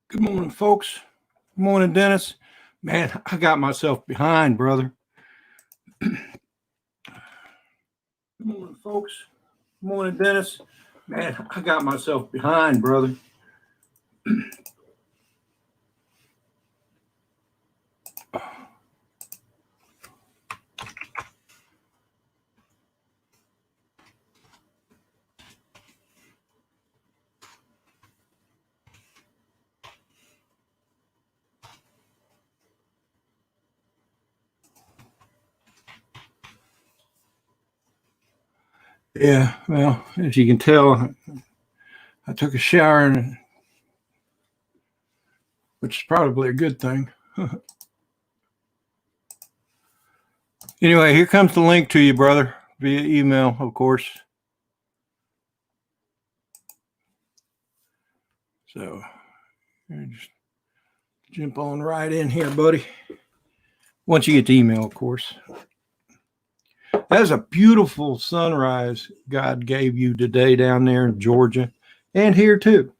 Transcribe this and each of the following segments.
Good morning, folks. Good morning, Dennis. Man, I got myself behind, brother. Good morning, folks. Good morning, Dennis. Man, I got myself behind, brother. Yeah, well, as you can tell, I took a shower, which is probably a good thing. Anyway, here comes the link to you, brother, via email, of course. So, just jump on right in here, buddy. Once you get the email, of course. That's a beautiful sunrise God gave you today down there in Georgia and here too.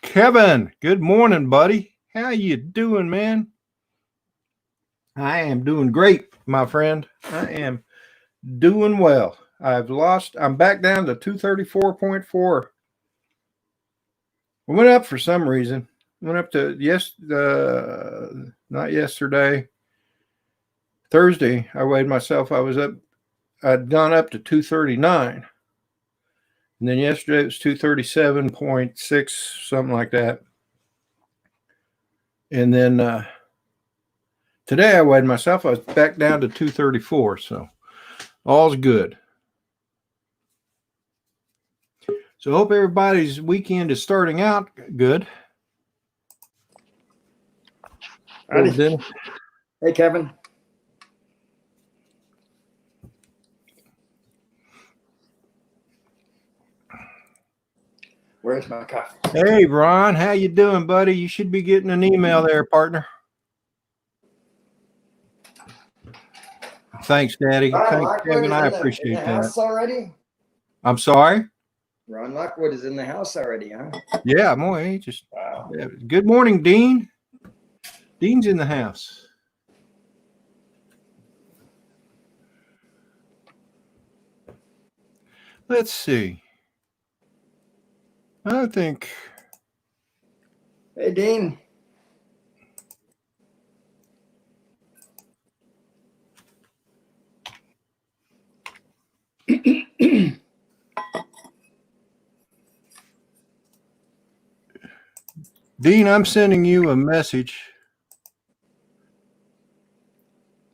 Kevin, good morning, buddy. How you doing, man? I am doing great, my friend. I am doing well. I'm back down to 234.4. We went up for some reason. Went up to not yesterday. Thursday, I weighed myself. I'd gone up to 239. And then yesterday it was 237.6, something like that. And then today I weighed myself. I was back down to 234. So all's good. So hope everybody's weekend is starting out good. Hey, Kevin. Where's my coffee? Hey, Ron, how you doing, buddy? You should be getting an email there, partner. Thanks, Daddy. Thanks, Kevin. I appreciate that. House already? I'm sorry? Ron Lockwood is in the house already, huh? Yeah, boy. Wow. Good morning, Dean. Dean's in the house. Let's see. I think. Hey, Dean. Dean, I'm sending you a message.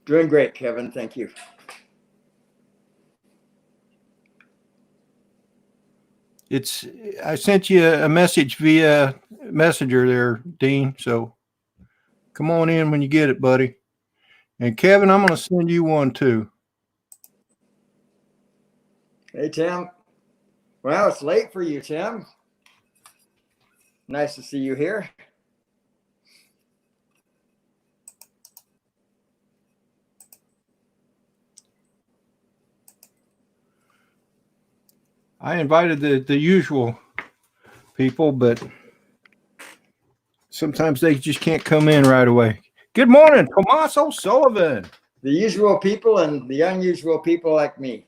Doing great, Kevin. Thank you. I sent you a message via Messenger there, Dean. So come on in when you get it, buddy. And Kevin, I'm going to send you one too. Hey, Tim. Well, it's late for you, Tim. Nice to see you here. I invited the usual people, but sometimes they just can't come in right away. Good morning, Tomas O'Sullivan. The usual people and the unusual people like me.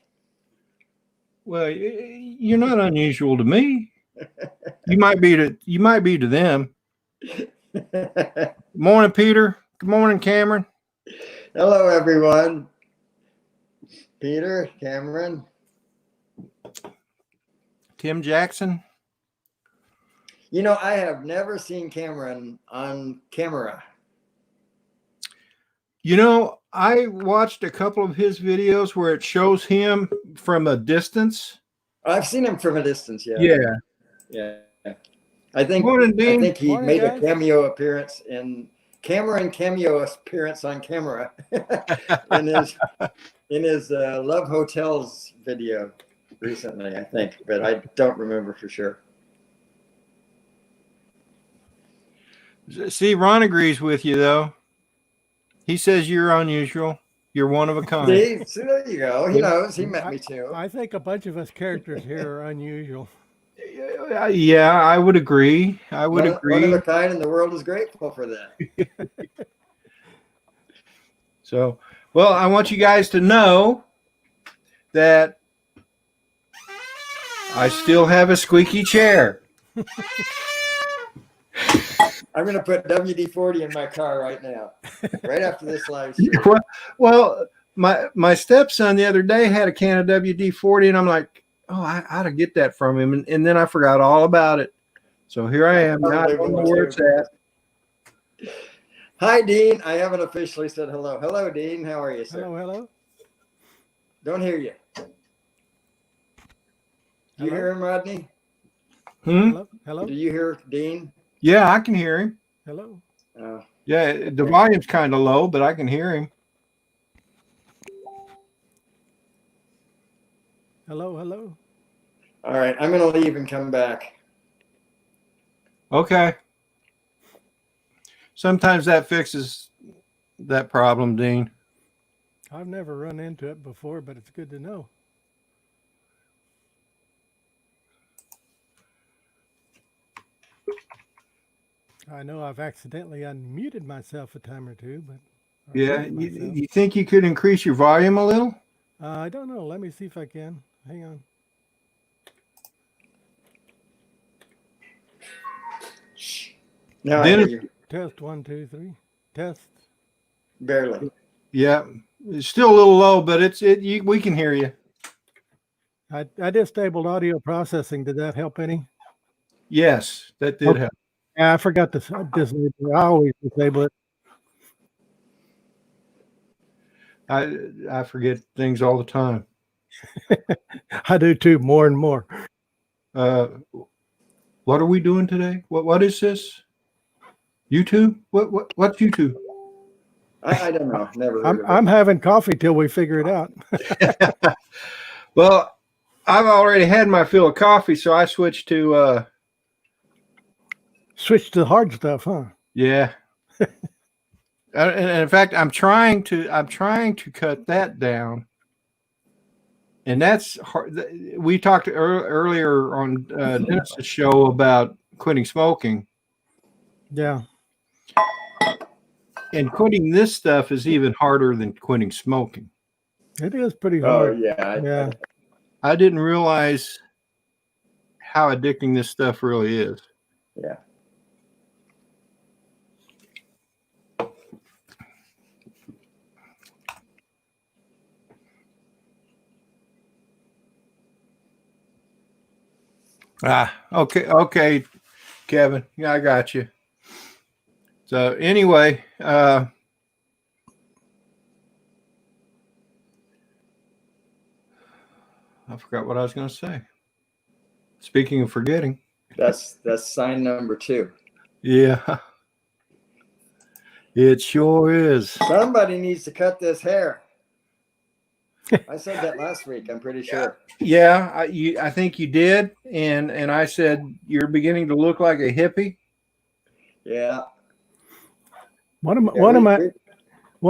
Well, you're not unusual to me. You might be to them. Good morning, Peter. Good morning, Cameron. Hello, everyone. Peter, Cameron. Tim Jackson. You know, I have never seen Cameron on camera. You know, I watched a couple of his videos where it shows him from a distance. I've seen him from a distance, yeah. Yeah. I think he made a cameo appearance in cameo appearance on camera in his Love Hotels video recently, I think, but I don't remember for sure. See, Ron agrees with you, though. He says you're unusual. You're one of a kind. See, there you go. He knows. He met me too. I think a bunch of us characters here are unusual. Yeah, I would agree. I would agree. One of a kind, and the world is grateful for that. So, well, I want you guys to know that I still have a squeaky chair. I'm going to put WD-40 in my car right now, right after this live stream. Well, my stepson the other day had a can of WD-40, and I'm like, oh, I ought to get that from him. And then I forgot all about it. So here I am. Now I don't know where it's at. Hi, Dean. I haven't officially said hello. Hello, Dean. How are you, sir? Hello. Don't hear you. Do you hear him, Rodney? Hello. Do you hear Dean? Yeah, I can hear him. Hello. Yeah, the volume's kind of low, but I can hear him. Hello. All right, I'm going to leave and come back. Okay. Sometimes that fixes that problem, Dean. I've never run into it before, but it's good to know. I know I've accidentally unmuted myself a time or two, but yeah, you think you could increase your volume a little? I don't know. Let me see if I can. Hang on. Now I hear you. Test 1, 2, 3. Test. Barely. Yeah, it's still a little low, but we can hear you. I disabled audio processing. Did that help any? Yes, that did help. Yeah, I forgot to disable it. I always disable it. I forget things all the time. I do too, more and more. What are we doing today? What is this? YouTube? What's YouTube? I don't know. Never heard of it. I'm having coffee till we figure it out. Well, I've already had my fill of coffee, so I switched to the hard stuff, huh? Yeah. And in fact, I'm trying to cut that down, and that's hard. We talked earlier on Dennis's show about quitting smoking. Yeah. And quitting this stuff is even harder than quitting smoking. It is pretty hard. Oh yeah. Yeah. I didn't realize how addicting this stuff really is. Yeah. Okay, Kevin. Yeah, I got you. So anyway, I forgot what I was going to say. Speaking of forgetting. That's sign number 2. Yeah. It sure is. Somebody needs to cut this hair. I said that last week, I'm pretty sure. Yeah, I think you did, and I said you're beginning to look like a hippie. Yeah. One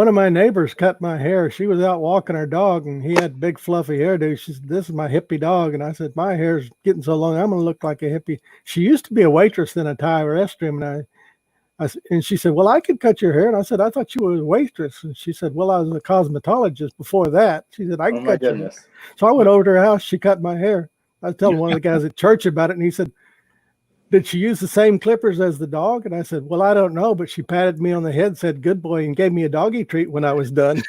of my neighbors cut my hair. She was out walking her dog, and he had big fluffy hairdo. She said, "This is my hippie dog," and I said, "My hair's getting so long, I'm going to look like a hippie." She used to be a waitress in a Thai restroom, and she said, "Well, I could cut your hair." And I said, "I thought you were a waitress." And she said, "Well, I was a cosmetologist before that." She said, "I can cut your hair." So I went over to her house. She cut my hair. I was telling one of the guys at church about it, and he said, "Did she use the same clippers as the dog?" And I said, "Well, I don't know, but she patted me on the head, said, 'Good boy,' and gave me a doggy treat when I was done."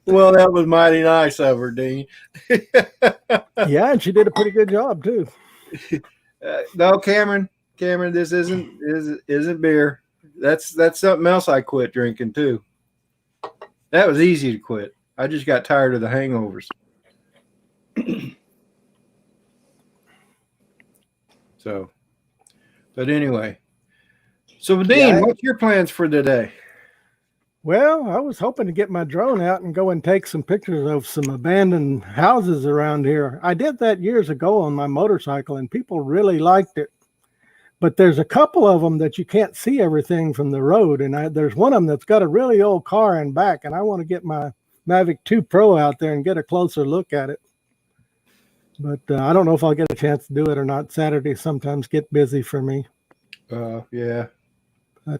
Well, that was mighty nice of her, Dean. Yeah, and she did a pretty good job too. No, Cameron, this isn't beer. That's something else I quit drinking too. That was easy to quit. I just got tired of the hangovers. So, but anyway. So, Dean, what's your plans for today? Well, I was hoping to get my drone out and go and take some pictures of some abandoned houses around here. I did that years ago on my motorcycle, and people really liked it. But there's a couple of them that you can't see everything from the road, and there's one of them that's got a really old car in back, and I want to get my Mavic 2 Pro out there and get a closer look at it. But I don't know if I'll get a chance to do it or not. Saturdays sometimes get busy for me. Yeah.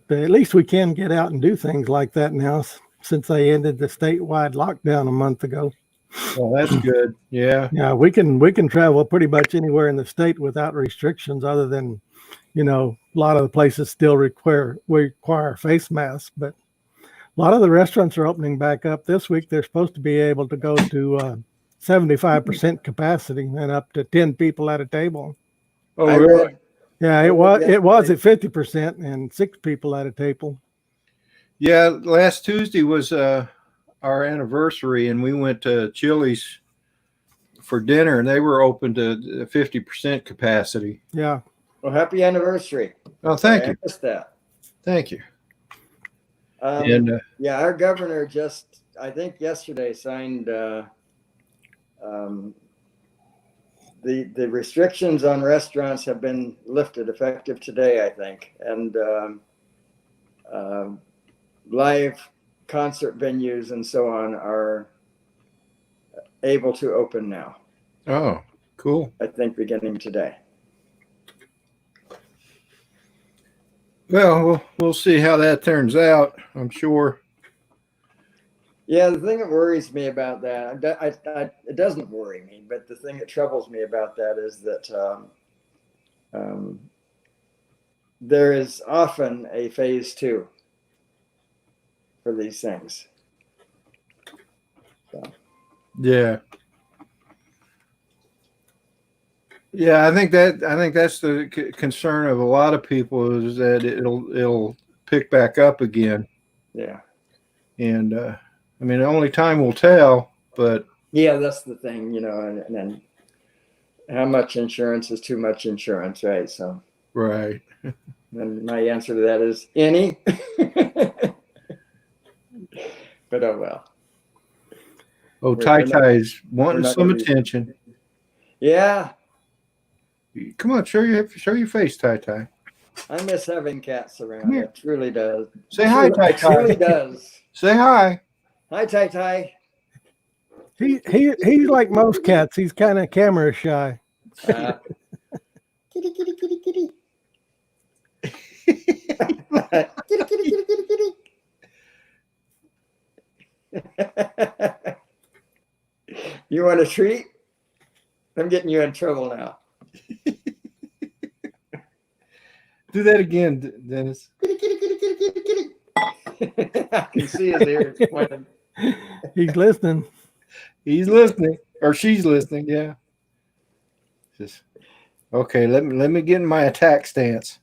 But at least we can get out and do things like that now, since they ended the statewide lockdown a month ago. Well, that's good. Yeah. Yeah, we can travel pretty much anywhere in the state without restrictions, other than, a lot of the places still require face masks. But a lot of the restaurants are opening back up this week. They're supposed to be able to go to 75% capacity and up to 10 people at a table. Oh, really? Yeah, it was at 50% and 6 people at a table. Yeah, last Tuesday was our anniversary, and we went to Chili's for dinner, and they were open to 50% capacity. Yeah. Well, happy anniversary. Oh, thank you. I missed that. Thank you. Yeah, our governor just, I think yesterday, signed the restrictions on restaurants have been lifted effective today, I think. And live concert venues and so on are able to open now. Oh, cool. I think beginning today. Well, we'll see how that turns out, I'm sure. Yeah, the thing that worries me about that, it doesn't worry me, but the thing that troubles me about that is that there is often a phase 2 for these things. So. Yeah. Yeah, I think that's the concern of a lot of people, is that it'll pick back up again. Yeah. And I mean, only time will tell, but yeah, that's the thing, and then how much insurance is too much insurance, right? So right. And my answer to that is any. But oh well. Oh, Ty-Ty's wanting some attention. Yeah. Come on, show your face, Ty-Ty. I miss having cats around. It truly does. Say hi, Ty-Ty. It truly does. Say hi. Hi, Ty-Ty. He's like most cats. He's kind of camera shy. Kitty, kitty, kitty, kitty. Kitty, kitty, kitty, kitty, kitty. You want a treat? I'm getting you in trouble now. Do that again, Dennis. Kitty, kitty, kitty, kitty, kitty, kitty. I can see his ears pointing. He's listening. He's listening, or she's listening. Yeah. Just okay. Let me get in my attack stance.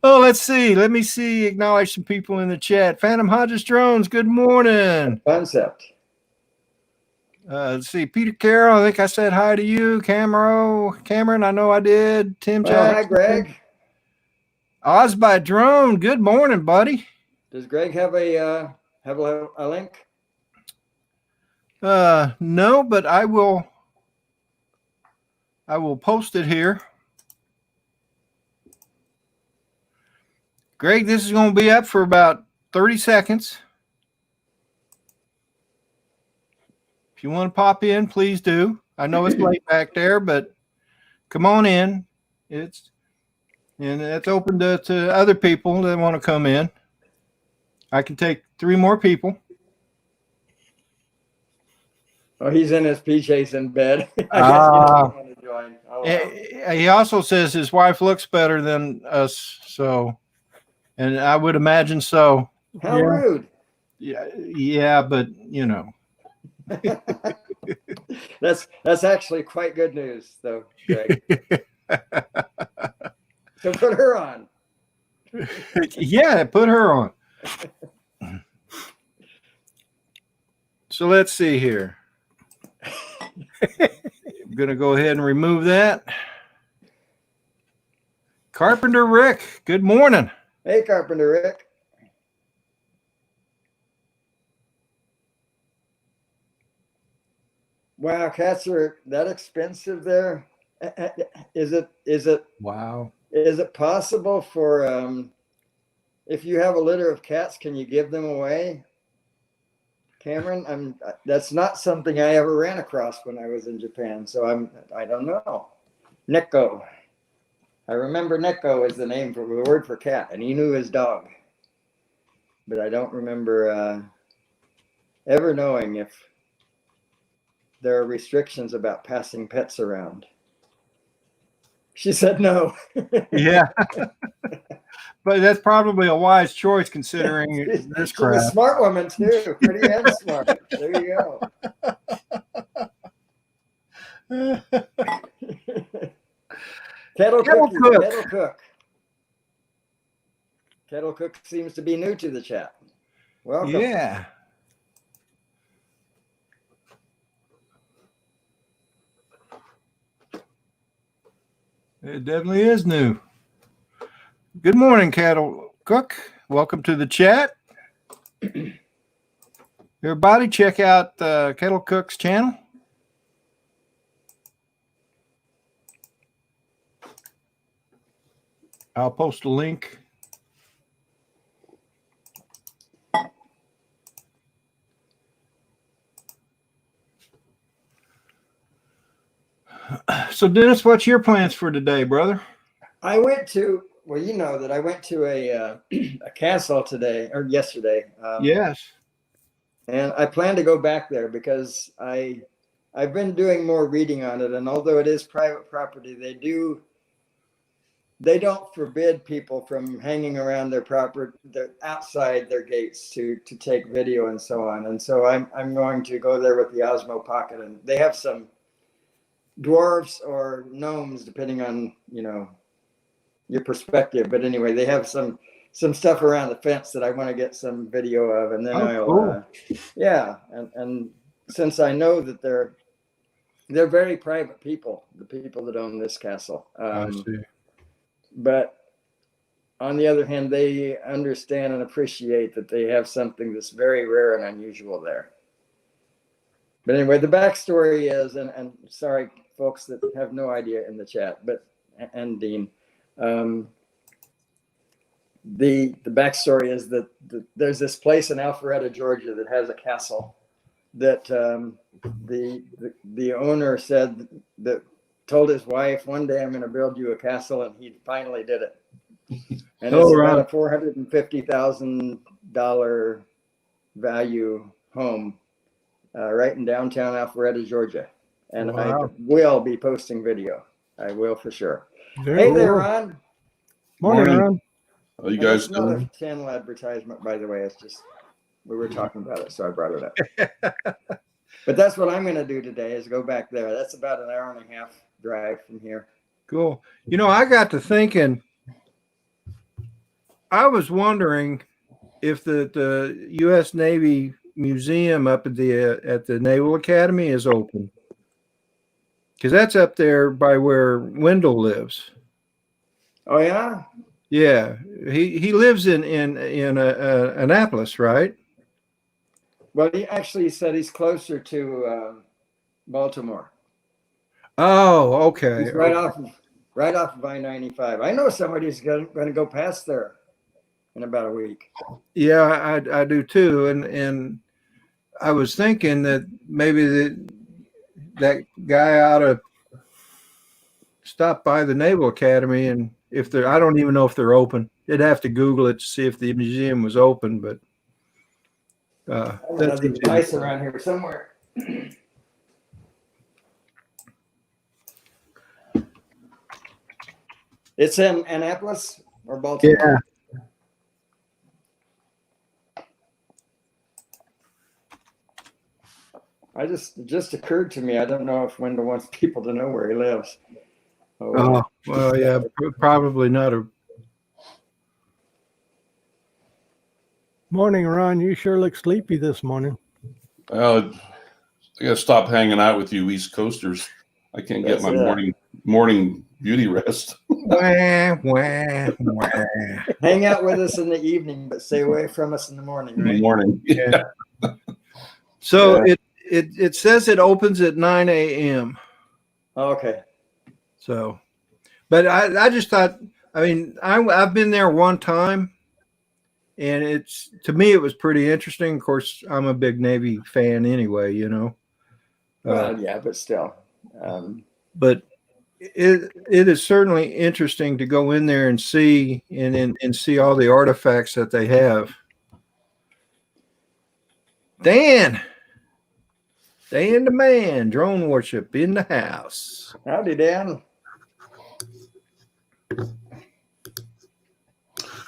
Oh, let's see. Let me see. Acknowledge some people in the chat. Phantom Hodges Drones. Good morning. Concept. Let's see. Peter Carroll. I think I said hi to you. Cameron. I know I did. Tim Jackson. Hi, Greg. Oz by Drone. Good morning, buddy. Does Greg have a link? No, but I will post it here. Greg, this is going to be up for about 30 seconds. If you want to pop in, please do. I know it's late back there, but come on in. It's open to other people that want to come in. I can take 3 more people. Oh, he's in his PJs in bed. I guess he doesn't want to join. Oh, wow. He also says his wife looks better than us, so, and I would imagine so. How rude. Yeah, but you know. That's actually quite good news, though, Greg. So put her on. Yeah, put her on. So let's see here. I'm going to go ahead and remove that. Carpenter Rick, good morning. Hey, Carpenter Rick. Wow, cats are that expensive there. Is it Wow. is it possible for if you have a litter of cats, can you give them away? Cameron, that's not something I ever ran across when I was in Japan, so I don't know. Neko. I remember Neko is the name for the word for cat, and he knew his dog. But I don't remember ever knowing if there are restrictions about passing pets around. She said no. Yeah. But that's probably a wise choice considering this She's crap. a smart woman too. Pretty and smart. There you go. Kettle Cook. Kettle Cook seems to be new to the chat. Welcome. Yeah. It definitely is new. Good morning, Kettle Cook. Welcome to the chat. Everybody, check out Kettle Cook's channel. I'll post a link. So, Dennis, what's your plans for today, brother? I went to, well, you know that I went to a castle today or yesterday. Yes. And I plan to go back there because I've been doing more reading on it. And although it is private property, they don't forbid people from hanging around their property, outside their gates to take video and so on. And so I'm going to go there with the Osmo Pocket, and they have some dwarfs or gnomes, depending on, your perspective. But anyway, they have some stuff around the fence that I want to get some video of, and then cool. Yeah. And since I know that they're very private people, the people that own this castle. I see. But on the other hand, they understand and appreciate that they have something that's very rare and unusual there. But anyway, the backstory is, and sorry, folks that have no idea in the chat, and Dean, the backstory is that there's this place in Alpharetta, Georgia, that has a castle that the owner said that told his wife, one day I'm going to build you a castle, and he finally did it. And it's about a $450,000 value home right in downtown Alpharetta, Georgia. And I will be posting video. I will for sure. Hey there, Ron. Morning, Ron. How you guys doing? doing? Channel advertisement, by the way. It's just we were talking about it, so I brought it up. But that's what I'm going to do today is go back there. That's about an hour and a half drive from here. Cool. I got to thinking, I was wondering if the U.S. Navy Museum up at the Naval Academy is open, because that's up there by where Wendell lives. Oh yeah, yeah. He lives in Annapolis, right? Well, he actually said he's closer to Baltimore. Oh, okay. He's right off of I-95. I know somebody who's going to go past there in about a week. Yeah, I do too, and I was thinking that maybe that guy ought to stop by the Naval Academy, and if I don't even know if they're open. I'd have to Google it to see if the museum was open, but that's the device around here somewhere. It's in Annapolis or Baltimore? Yeah. It just occurred to me. I don't know if Wendell wants people to know where he lives. Oh, well, yeah, probably not a. Morning, Ron. You sure look sleepy this morning. I gotta stop hanging out with you East Coasters. I can't get my morning beauty rest. Wah, wah, wah. Hang out with us in the evening, but stay away from us in the morning, In the right? morning. Yeah. So Yeah. it says it opens at 9 a.m. Okay. So, but I just thought, I mean, I've been there one time, and to me it was pretty interesting. Of course, I'm a big Navy fan anyway, you know. Well, yeah, but still. But it is certainly interesting to go in there and see and see all the artifacts that they have. Dan the man, drone worship in the house. Howdy, Dan.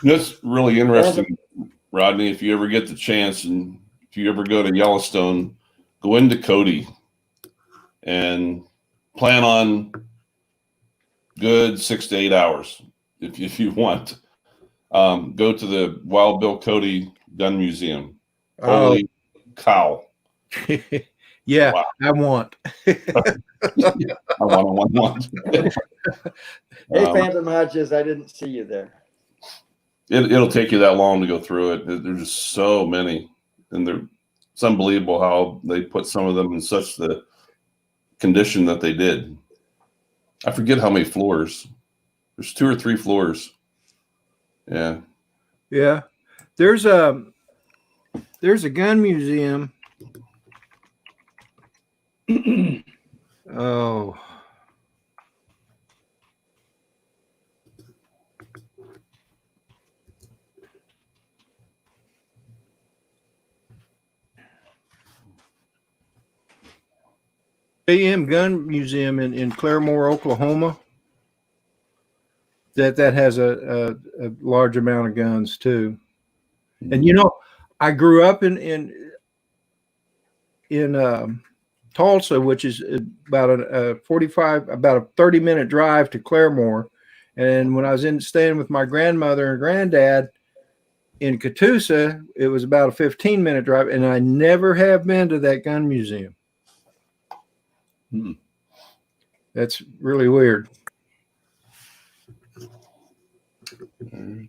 That's really interesting, Rodney. If you ever get the chance, and if you ever go to Yellowstone, go into Cody and plan on good 6 to 8 hours if you want. Go to the Wild Bill Cody Gun Museum. Holy cow! Yeah, Wow. I want. I want. Hey, Phantom Hodges, I didn't see you there. It'll take you that long to go through it. There's just so many, and it's unbelievable how they put some of them in such the condition that they did. I forget how many floors. There's 2 or 3 floors. Yeah. Yeah. There's a gun museum. Oh. AM Gun Museum in Claremore, Oklahoma. That has a large amount of guns too. And you know, I grew up in Tulsa, which is about a 30-minute drive to Claremore. And when I was staying with my grandmother and granddad in Catoosa, it was about a 15-minute drive, and I never have been to that gun museum. That's really weird.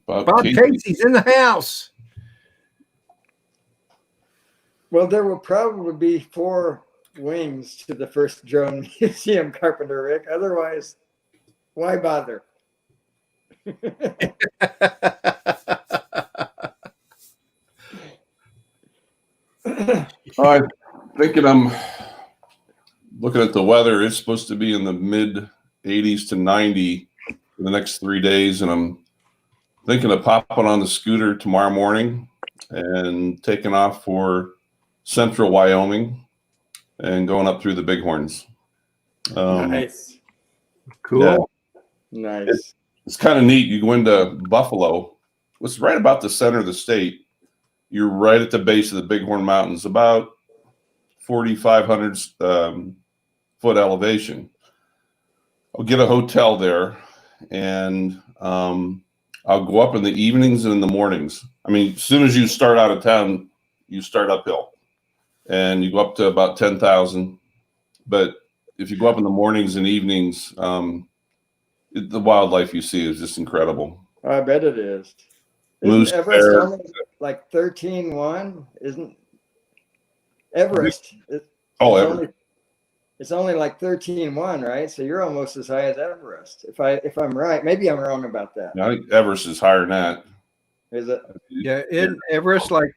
Bob Casey's in the house. Well, there will probably be 4 wings to the first drone museum, Carpenter Rick. Otherwise, why bother? I'm thinking, I'm looking at the weather. It's supposed to be in the mid 80s to 90 for the next 3 days, and I'm thinking of popping on the scooter tomorrow morning and taking off for central Wyoming and going up through the Bighorns. Nice. Cool. Yeah. Nice. It's kind of neat. You go into Buffalo, it's right about the center of the state. You're right at the base of the Bighorn Mountains, about 4,500 foot elevation. I'll get a hotel there, and I'll go up in the evenings and in the mornings. I mean, as soon as you start out of town, you start uphill, and you go up to about 10,000. But if you go up in the mornings and evenings, the wildlife you see is just incredible. I bet it is. Moose, Isn't Everest bear. only like 13.1? Isn't Everest? Everest. It's only like 13.1, right? So you're almost as high as Everest. If I'm right, maybe I'm wrong about that. I think Everest is higher than that. Is it? Yeah, in Everest, like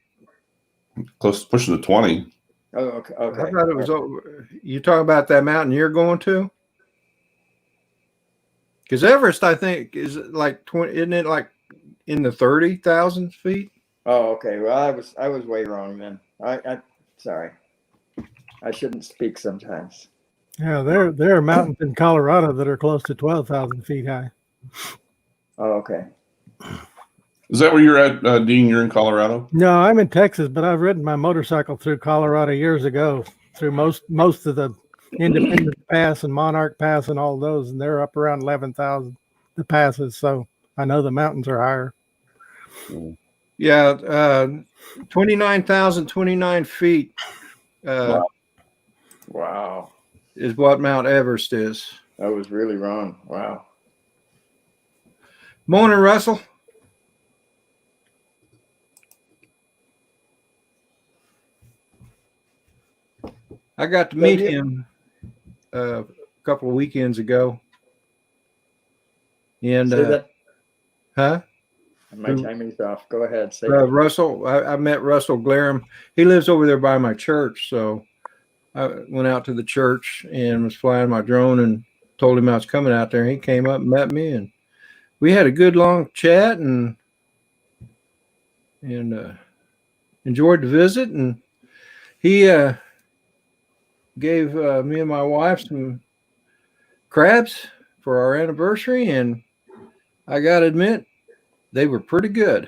Close to pushing the 20. Oh, okay. I thought it was over. You talking about that mountain you're going to? Because Everest, I think, is like 20. Isn't it like in the 30,000 feet? Oh, okay. Well, I was way wrong then. I sorry. I shouldn't speak sometimes. Yeah, there are mountains in Colorado that are close to 12,000 feet high. Oh, okay. Is that where you're at, Dean? You're in Colorado? No, I'm in Texas, but I've ridden my motorcycle through Colorado years ago, through most of the Independence Pass and Monarch Pass and all those, and they're up around 11,000, the passes. So I know the mountains are higher. Yeah, 29,029 feet Wow. is what Mount Everest is. I was really wrong. Wow. Morning, Russell. I got to meet him a couple of weekends ago. And Say that. huh? My timing's off. Go ahead. Say Russell. I met Russell Glarum. He lives over there by my church, so I went out to the church and was flying my drone and told him I was coming out there. He came up and met me, and we had a good long chat and enjoyed the visit. And he gave me and my wife some crabs for our anniversary, and I got to admit, they were pretty good.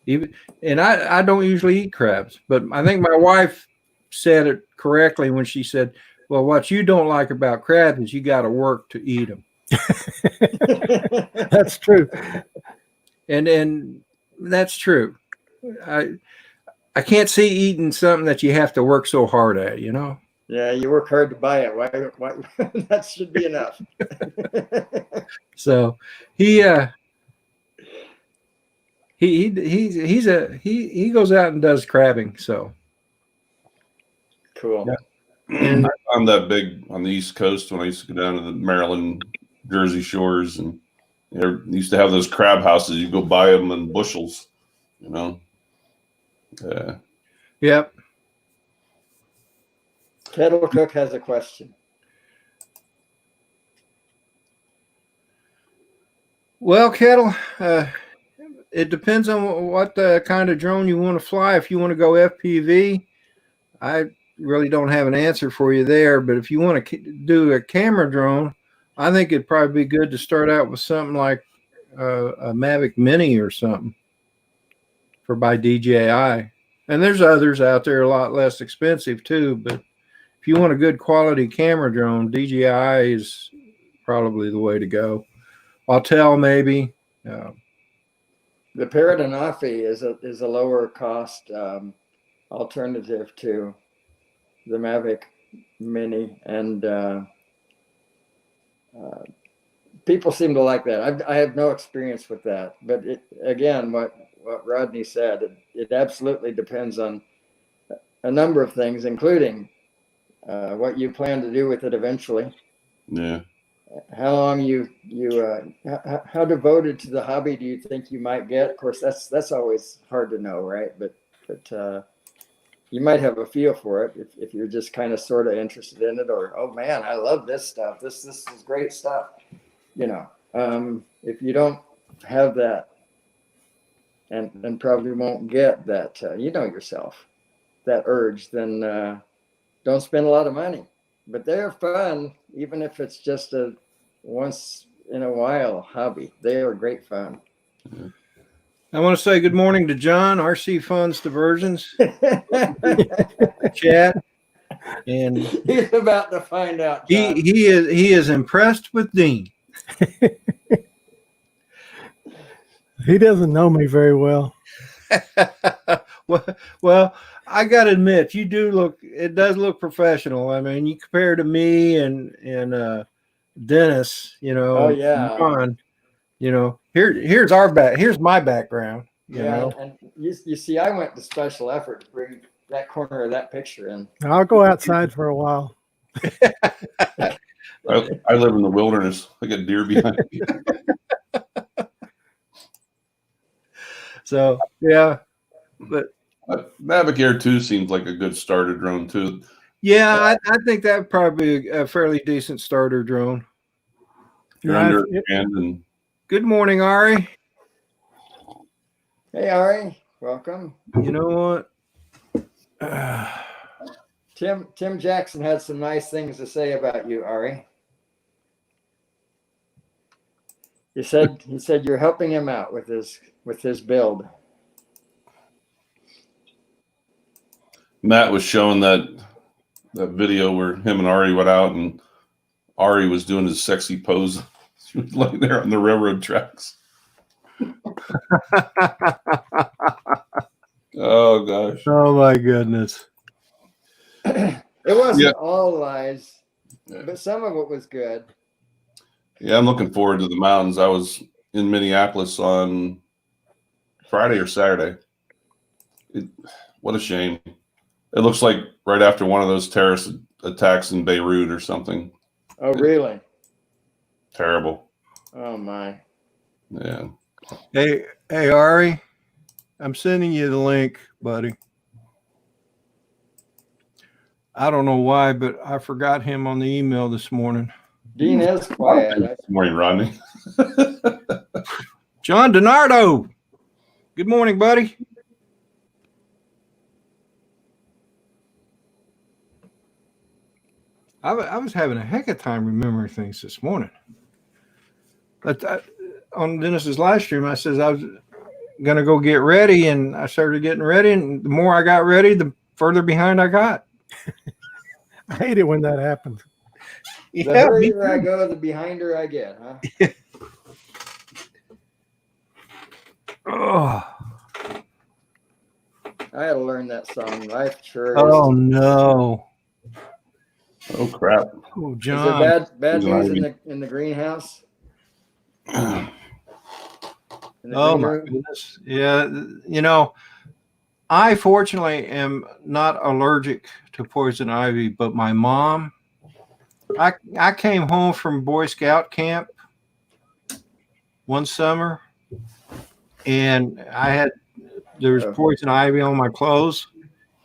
And I don't usually eat crabs, but I think my wife said it correctly when she said, well, what you don't like about crabs is you got to work to eat them. That's true. And that's true. I can't see eating something that you have to work so hard at, you know? Yeah, you work hard to buy it. Why that should be enough. So he goes out and does crabbing. So cool. Yeah. I'm that big on the East Coast when I used to go down to the Maryland, Jersey shores, and they used to have those crab houses. You go buy them in bushels, you know. Yep. Kettle Cook has a question. Well, Kettle, it depends on what kind of drone you want to fly. If you want to go FPV, I really don't have an answer for you there. But if you want to do a camera drone, I think it'd probably be good to start out with something like a Mavic Mini or something by DJI. And there's others out there a lot less expensive too. But if you want a good quality camera drone, DJI is probably the way to go. Autel maybe. The Paradenofi is a lower cost alternative to the Mavic Mini, and people seem to like that. I have no experience with that, but again, what Rodney said, it absolutely depends on a number of things, including what you plan to do with it eventually. Yeah. How long how devoted to the hobby do you think you might get? Of course, that's always hard to know, right? But you might have a feel for it if you're just kind of sort of interested in it, or, oh man, I love this stuff. This is great stuff. You know, if you don't have that, and probably won't get that, you know yourself, that urge, then don't spend a lot of money. But they're fun, even if it's just a once in a while hobby. They are great fun. I want to say good morning to John, RC Funds Diversions chat, and He's about to find out. John. he is impressed with Dean. He doesn't know me very well. Well, I got to admit, it does look professional. I mean, you compare to me and Dennis, you know. Oh yeah. John, you know, here's my background. You know? And you see, I went to special effort to bring that corner of that picture in. I'll go outside for a while. I live in the wilderness. I got deer behind me. So yeah, but Mavic Air 2 seems like a good starter drone too. yeah, I think that would probably be a fairly decent starter drone. You're under a hand and good morning, Ari. Hey Ari, welcome. You know what? Tim Jackson had some nice things to say about you, Ari. He said you're helping him out with his build. Matt was showing that video where him and Ari went out and Ari was doing his sexy pose. She was laying there on the railroad tracks. Oh gosh. Oh my goodness. It wasn't all lies. but some of it was good. Yeah, I'm looking forward to the mountains. I was in Minneapolis on Friday or Saturday. What a shame. It looks like right after one of those terrorist attacks in Beirut or something. Oh, really? Terrible. Oh, my. Yeah. Hey, Ari, I'm sending you the link, buddy. I don't know why, but I forgot him on the email this morning. Dean is quiet. Good morning, Rodney. John DiNardo. Good morning, buddy. I was having a heck of a time remembering things this morning. But on Dennis's live stream, I says I was going to go get ready, and I started getting ready, and the more I got ready, the further behind I got. I hate it when that happens. The earlier I go, the behinder I get, huh? Oh. I had to learn that song. Life sure is. Oh no! Oh crap! Oh, Is John. there bad news in the greenhouse? Oh In the my green room? goodness! Yeah, you know, I fortunately am not allergic to poison ivy, but my mom. I came home from Boy Scout camp one summer, and there was poison ivy on my clothes,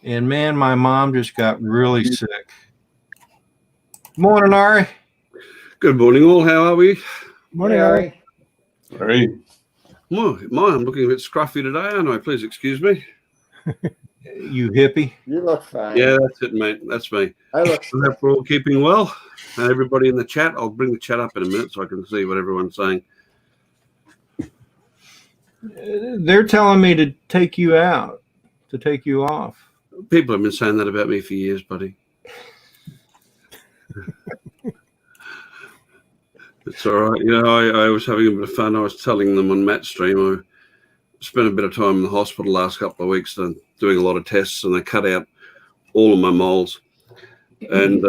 and man, my mom just got really sick. Morning, Ari. Good morning, all. How are we? Morning, Hey, Ari. Right. Oh, I'm looking a bit scruffy today, aren't I? Please excuse me. You hippie. You look fine. Yeah, that's it, mate. That's me. I look I hope we're all keeping well. And everybody in the chat, I'll bring the chat up in a minute so I can see what everyone's saying. They're telling me to take you out, to take you off. People have been saying that about me for years, buddy. It's all right. You know, I was having a bit of fun. I was telling them on Matt's stream, I spent a bit of time in the hospital the last couple of weeks and doing a lot of tests, and they cut out all of my moles. And,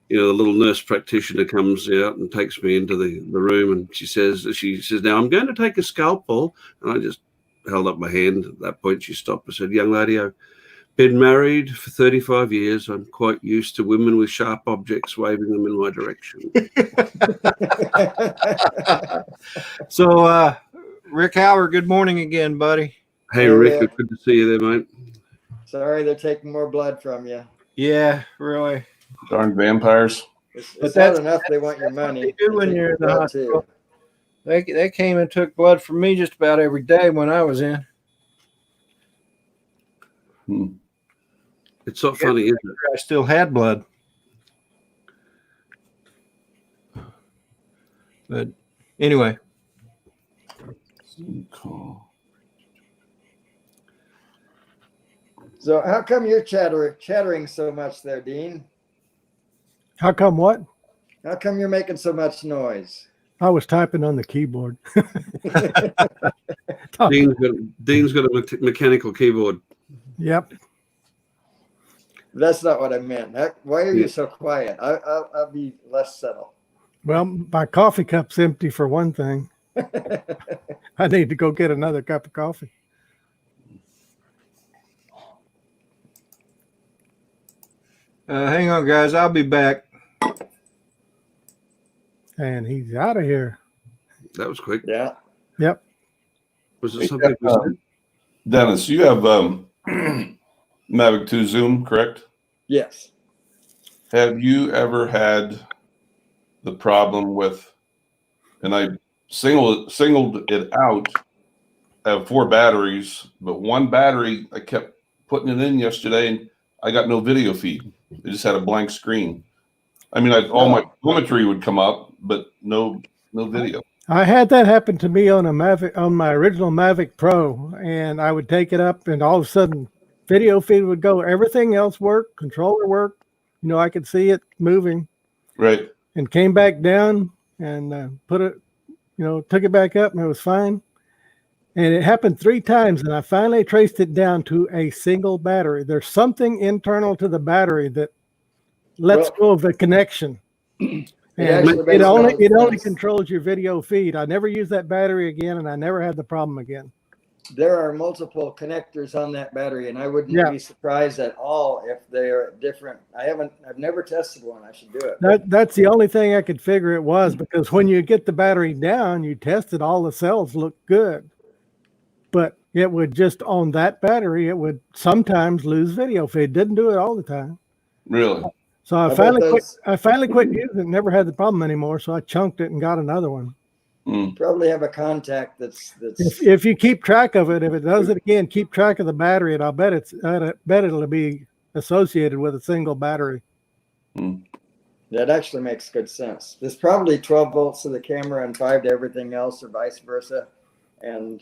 you know, the little nurse practitioner comes out and takes me into the room, and she says, now I'm going to take a scalpel. And I just held up my hand. At that point, she stopped and said, young lady, I've been married for 35 years. I'm quite used to women with sharp objects waving them in my direction. So, Rick Howard, good morning again, buddy. Hey, Rick, it's good to see you there, mate. Sorry, they're taking more blood from you. Yeah, really. Darn vampires. It's not enough they want your money. What they do when you're in the blood, hospital. too. They came and took blood from me just about every day when I was in. It's not funny, is it? I still had blood. But anyway. So how come you're chattering so much there, Dean? How come what? How come you're making so much noise? I was typing on the keyboard. Dean's got a mechanical keyboard. Yep. That's not what I meant. Why are you so quiet? I'll be less subtle. Well, my coffee cup's empty for one thing. I need to go get another cup of coffee. Hang on, guys. I'll be back. And he's out of here. That was quick. Yeah. Yep. Was it something? Dennis, you have Mavic 2 Zoom, correct? Yes. Have you ever had the problem with, and I singled it out, I have 4 batteries, but one battery, I kept putting it in yesterday and I got no video feed. It just had a blank screen. I mean, all my telemetry would come up, but no video. I had that happen to me on my original Mavic Pro, and I would take it up, and all of a sudden, video feed would go. Everything else worked, controller worked. You know, I could see it moving. Right. And came back down and put it, you know, took it back up, and it was fine. And it happened 3 times, and I finally traced it down to a single battery. There's something internal to the battery that lets go of the connection. And actually it makes only a lot of sense. controls your video feed. I never used that battery again, and I never had the problem again. There are multiple connectors on that battery, and I wouldn't Yeah. be surprised at all if they are different. I've never tested one. I should do it. That's the only thing I could figure it was, because when you get the battery down, you tested, all the cells look good, but it would just on that battery, it would sometimes lose video feed. It didn't do it all the time. Really? So I bet finally quit using it, never had the problem anymore. So I chunked it and got another one. Mm. Probably have a contact that's If you keep track of it, if it does it again, keep track of the battery, and I'll bet it'll be associated with a single battery. Mm. that actually makes good sense. There's probably 12 volts to the camera and 5 to everything else, or vice versa, and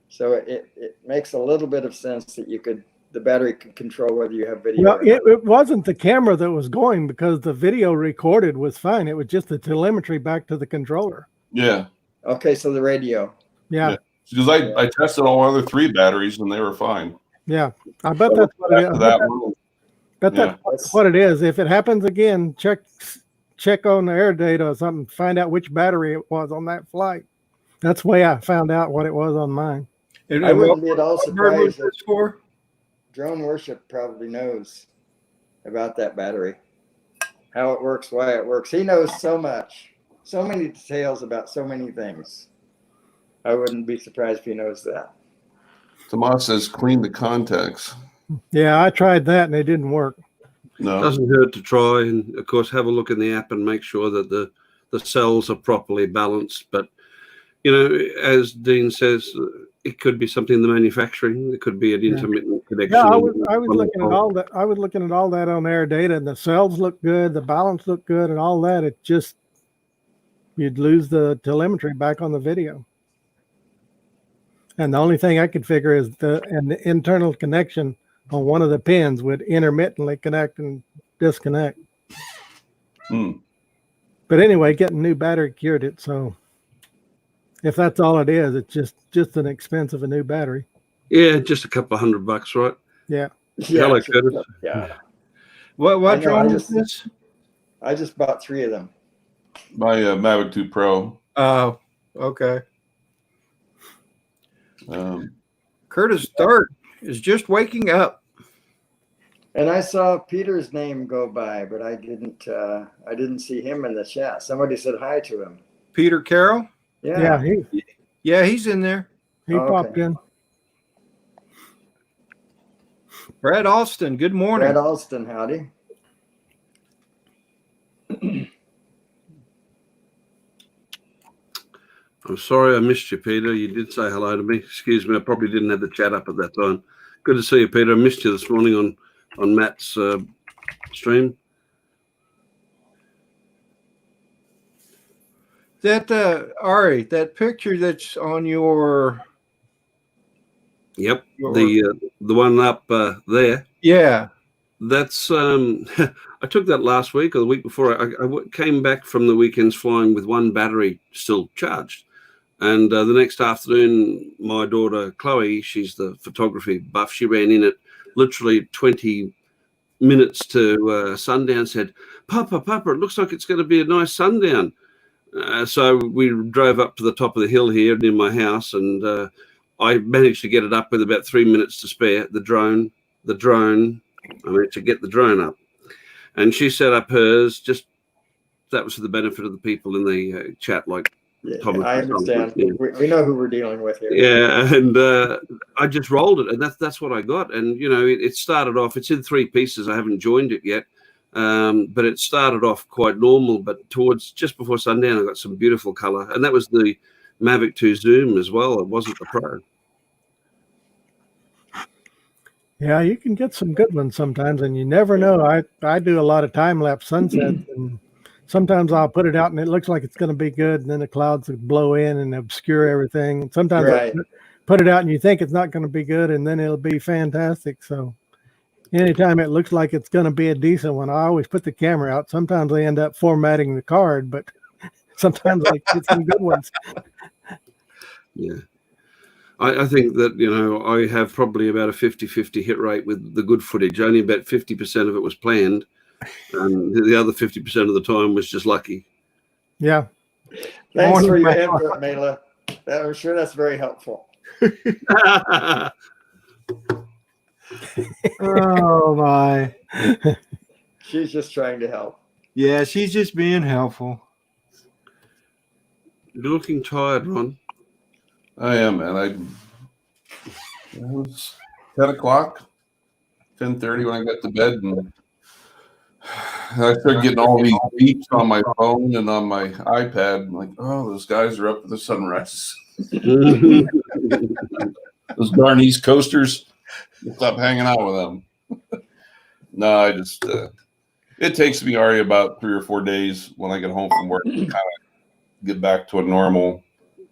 so it makes a little bit of sense that the battery could control whether you have video. Well, or not. it wasn't the camera that was going, because the video recorded was fine. It was just the telemetry back to the controller. Yeah. Okay, so the radio. Yeah. Because I tested all other 3 batteries and they were fine. Yeah. I bet that's what it is. After that one, That's what it is. If it happens again, check on the air data or something, find out which battery it was on that flight. That's the way I found out what it was on mine. I wouldn't be at all surprised that for? Drone Worship probably knows about that battery, how it works, why it works. He knows so much, so many details about so many things. I wouldn't be surprised if he knows that. Tomas says clean the contacts. Yeah, I tried that and it didn't work. No. Doesn't hurt to try, and of course have a look in the app and make sure that the cells are properly balanced. But as Dean says, it could be something in the manufacturing. It could be an intermittent connection. Yeah, I was looking at all that. I was looking at all that on air data, and the cells look good, the balance looked good, and all that. It just, you'd lose the telemetry back on the video. And the only thing I could figure is the internal connection on one of the pins would intermittently connect and disconnect. But anyway, getting a new battery cured it. So if that's all it is, it's just an expense of a new battery. Yeah, just a couple of $100, right? Yeah. Hello, Curtis. Yeah. What drone is this? I just bought 3 of them. My Mavic 2 Pro. Oh, okay. Curtis Dart is just waking up. And I saw Peter's name go by, but I didn't see him in the chat. Somebody said hi to him. Peter Carroll? Yeah. He's in there. He popped in. Brad Alston, good morning. Brad Alston, howdy. I'm sorry I missed you, Peter. You did say hello to me. Excuse me, I probably didn't have the chat up at that time. Good to see you, Peter. I missed you this morning on Matt's stream. That Ari, that picture that's on your Yep, the one up there. Yeah, that's I took that last week or the week before. I came back from the weekends flying with one battery still charged, and the next afternoon, my daughter Chloe, she's the photography buff, she ran in at literally 20 minutes to sundown. Said, "Papa, it looks like it's going to be a nice sundown." So we drove up to the top of the hill here near my house, and I managed to get it up with about 3 minutes to spare. The drone, I managed to get the drone up, and she set up hers. Just that was for the benefit of the people in the chat, like Thomas. I understand. Yeah. We know who we're dealing with here. Yeah, and I just rolled it, and that's what I got. And it started off. It's in 3 pieces. I haven't joined it yet. But it started off quite normal, but towards just before sundown, I got some beautiful color, and that was the Mavic 2 Zoom as well. It wasn't the Pro. Yeah, you can get some good ones sometimes, and you never know. I do a lot of time-lapse sunsets, and sometimes I'll put it out, and it looks like it's going to be good, and then the clouds blow in and obscure everything. And sometimes I put it out, and you think it's not going to be good, and then it'll be fantastic. So anytime it looks like it's going to be a decent one, I always put the camera out. Sometimes I end up formatting the card, but sometimes I get some good ones. Yeah. I think that, I have probably about a 50-50 hit rate with the good footage. Only about 50% of it was planned. and the other 50% of the time was just lucky. Yeah. Thanks Morning, for your Mela. input, Mela. I'm sure that's very helpful. Oh my. She's just trying to help. Yeah, she's just being helpful. You're looking tired, Ron. I am, man. It was 10 o'clock, 10:30 when I got to bed, and I started getting all these beeps on my phone and on my iPad. I'm like, oh, those guys are up at the sunrise. Those darn East Coasters. Stop hanging out with them. No, I just it takes me, Ari, about 3 or 4 days when I get home from work to kind of get back to a normal.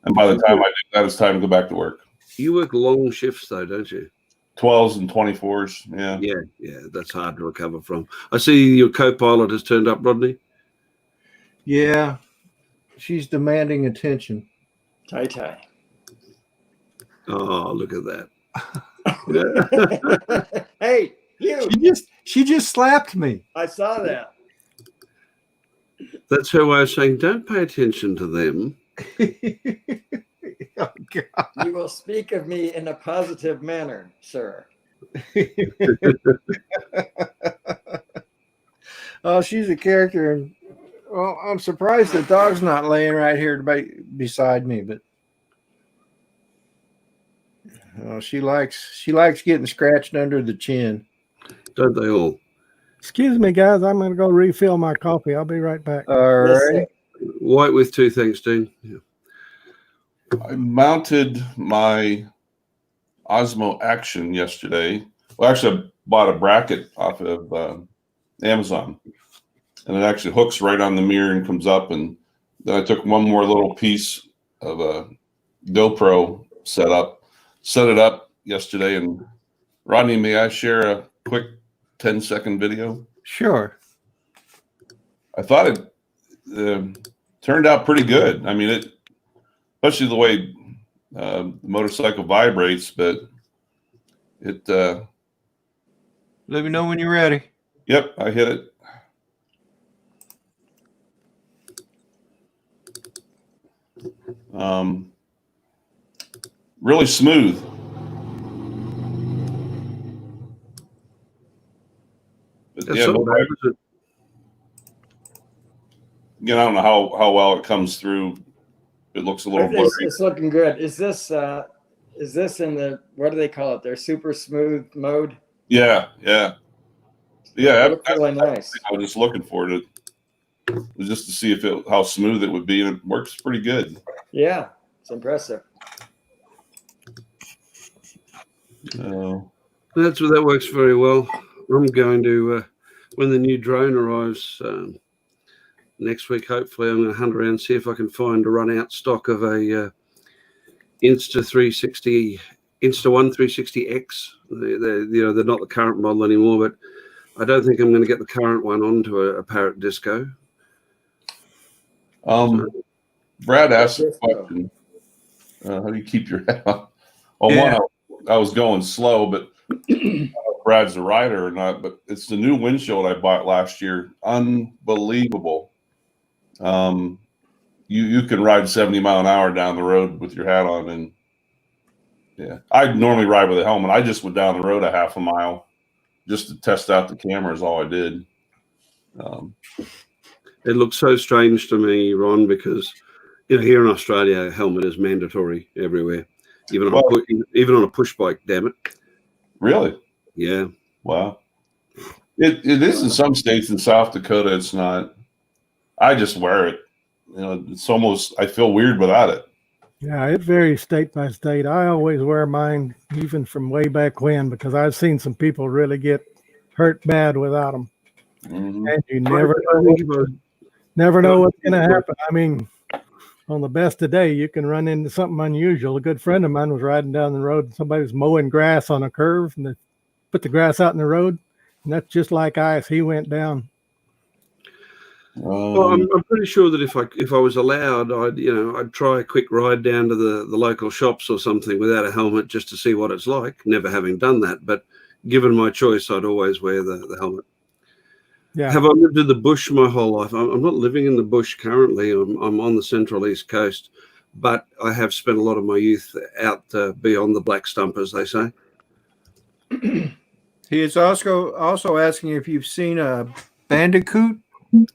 And by the time I do that, it's time to go back to work. You work long shifts, though, don't you? 12s and 24s. Yeah. Yeah, that's hard to recover from. I see your co-pilot has turned up, Rodney. Yeah, she's demanding attention. Tai. Oh, look at that. Hey, you. She just slapped me. I saw that. That's her way of saying, don't pay attention to them. Oh, God. You will speak of me in a positive manner, sir. Oh, she's a character. And, well, I'm surprised the dog's not laying right here beside me, but she likes getting scratched under the chin. Don't they all? Excuse me, guys. I'm going to go refill my coffee. I'll be right back. All right. White with 2 things, Dean. Yeah. I mounted my Osmo Action yesterday. Well, actually, I bought a bracket off of Amazon, and it actually hooks right on the mirror and comes up. And then I took one more little piece of a GoPro set it up yesterday. And Rodney, may I share a quick 10-second video? Sure. I thought it turned out pretty good. I mean, especially the way the motorcycle vibrates, but it. Let me know when you're ready. Yep, I hit it. Really smooth. But yeah, no, again, I don't know how well it comes through. It looks a little blurry. It's looking good. Is this in the, what do they call it? Their super smooth mode? Yeah. It looks really nice. I was just looking for it. Just to see how smooth it would be, and it works pretty good. Yeah, it's impressive. That works very well. I'm going to, when the new drone arrives next week, hopefully I'm going to hunt around and see if I can find a run-out stock of a Insta 1 360X. They're not the current model anymore, but I don't think I'm going to get the current one onto a Parrot Disco. Brad asked a question. How do you keep your head on? One, I was going slow, but I don't know if Brad's a rider or not, but it's the new windshield I bought last year. Unbelievable. You can ride 70 mile an hour down the road with your hat on, and yeah, I normally ride with a helmet. I just went down the road a half a mile just to test out the camera is all I did. It looks so strange to me, Ron, because here in Australia, a helmet is mandatory everywhere, even on a push bike. Damn it! Really? Yeah. Wow. It is in some states. In South Dakota, it's not. I just wear it. It's almost. I feel weird without it. Yeah, it varies state by state. I always wear mine, even from way back when, because I've seen some people really get hurt bad without them. Mm-hmm. And you never know what's going to happen. I mean, on the best of day, you can run into something unusual. A good friend of mine was riding down the road, and somebody was mowing grass on a curve, and they put the grass out in the road, and that's just like ice. He went down. Well, I'm pretty sure that if I was allowed, I'd try a quick ride down to the local shops or something without a helmet just to see what it's like. Never having done that, but given my choice, I'd always wear the helmet. Yeah. Have I lived in the bush my whole life? I'm not living in the bush currently. I'm on the central east coast, but I have spent a lot of my youth out beyond the black stump, as they say. He is also asking if you've seen a Bandicoot.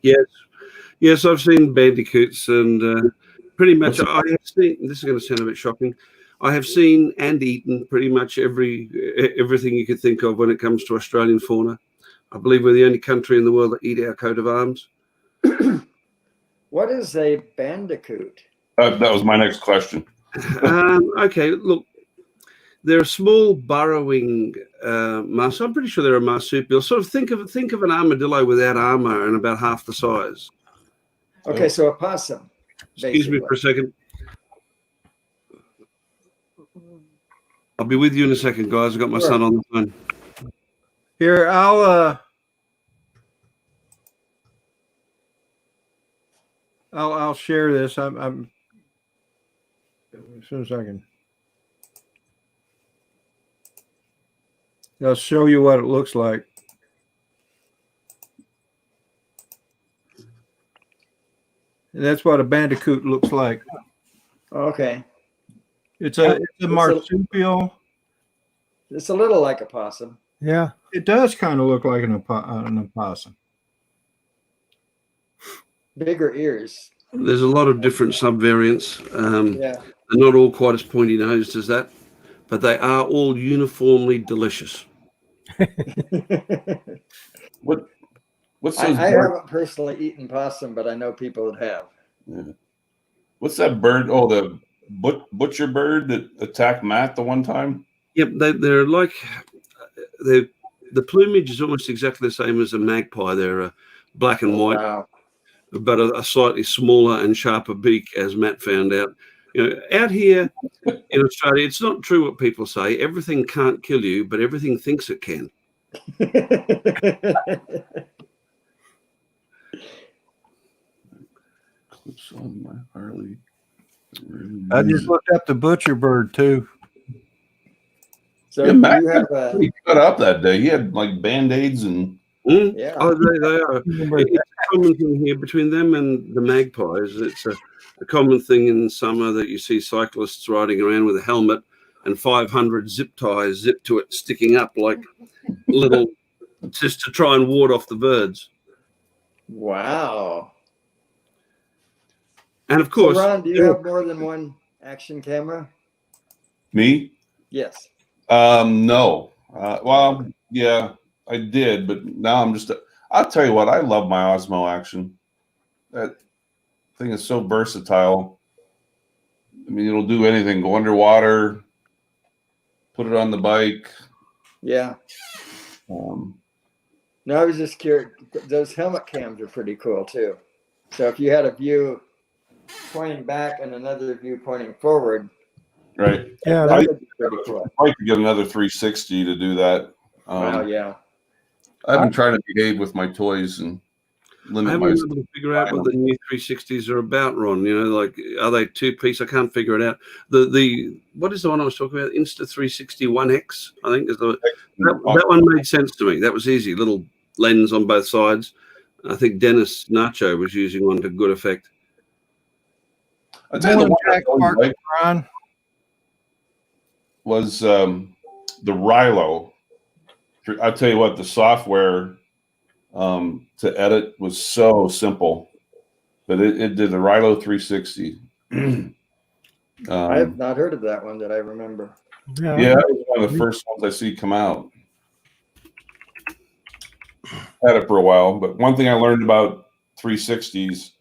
Yes, I've seen bandicoots, and pretty much What's I have seen. This is going to sound a bit shocking. I have seen and eaten pretty much everything you could think of when it comes to Australian fauna. I believe we're the only country in the world that eat our coat of arms. What is a bandicoot? That was my next question. Okay, look, they're a small burrowing mouse. I'm pretty sure they're a marsupial. Sort of think of an armadillo without armor and about half the size. Okay, so a possum. Excuse me basically. for a second. I'll be with you in a second, guys. I've got my Sure. son on the phone. Here, I'll share this. I'm as soon as I can. I'll show you what it looks like. And that's what a bandicoot looks like. Okay. It's a marsupial. It's a little like a possum. Yeah. It does kind of look like an opossum. Bigger ears. There's a lot of different subvariants. Yeah. They're not all quite as pointy nosed as that, but they are all uniformly delicious. What's I those birds? haven't personally eaten possum, but I know people that have. Yeah. What's that bird? Oh, the butcher bird that attacked Matt the one time. Yep, they're like the plumage is almost exactly the same as a magpie. They're black and white, Wow. but a slightly smaller and sharper beak, as Matt found out. You know, out here in Australia, it's not true what people say. Everything can't kill you, but everything thinks it can. Clips on my Harley. I just looked up the butcher bird too. So Yeah, Matt you have a he cut up that day. He had like band-aids and yeah. Oh, they are. It's a common thing here between them and the magpies. It's a common thing in summer that you see cyclists riding around with a helmet and 500 zip ties zipped to it, sticking up like little, just to try and ward off the birds. Wow. And of So course, Ron, do you have more than one action camera? me. Yes. No. Well, yeah, I did, but now I'm just. I'll tell you what. I love my Osmo Action. That thing is so versatile. I mean, it'll do anything. Go underwater. Put it on the bike. Yeah. No, I was just curious. Those helmet cams are pretty cool too. So if you had a view pointing back and another view pointing forward, Right. Yeah. that would be pretty cool. I'd like to get another 360 to do that. Wow, yeah. I've been trying to behave with my toys and I limit haven't my. been able to figure out what the new 360s are about, Ron. You know, like, are they two-piece? I can't figure it out. The what is the one I was talking about? Insta 360 1X, I think is the that one made sense to me. That was easy. Little lens on both sides. I think Dennis Nacho was using one to good effect. I tell you, the one I Jack always Park, liked Ron. was the Rilo. I'll tell you what, the software to edit was so simple, but it did the Rilo 360. I have not heard of that one that I remember. Yeah. Yeah, that was one of the first ones I see come out. Had it for a while, but one thing I learned about 360s,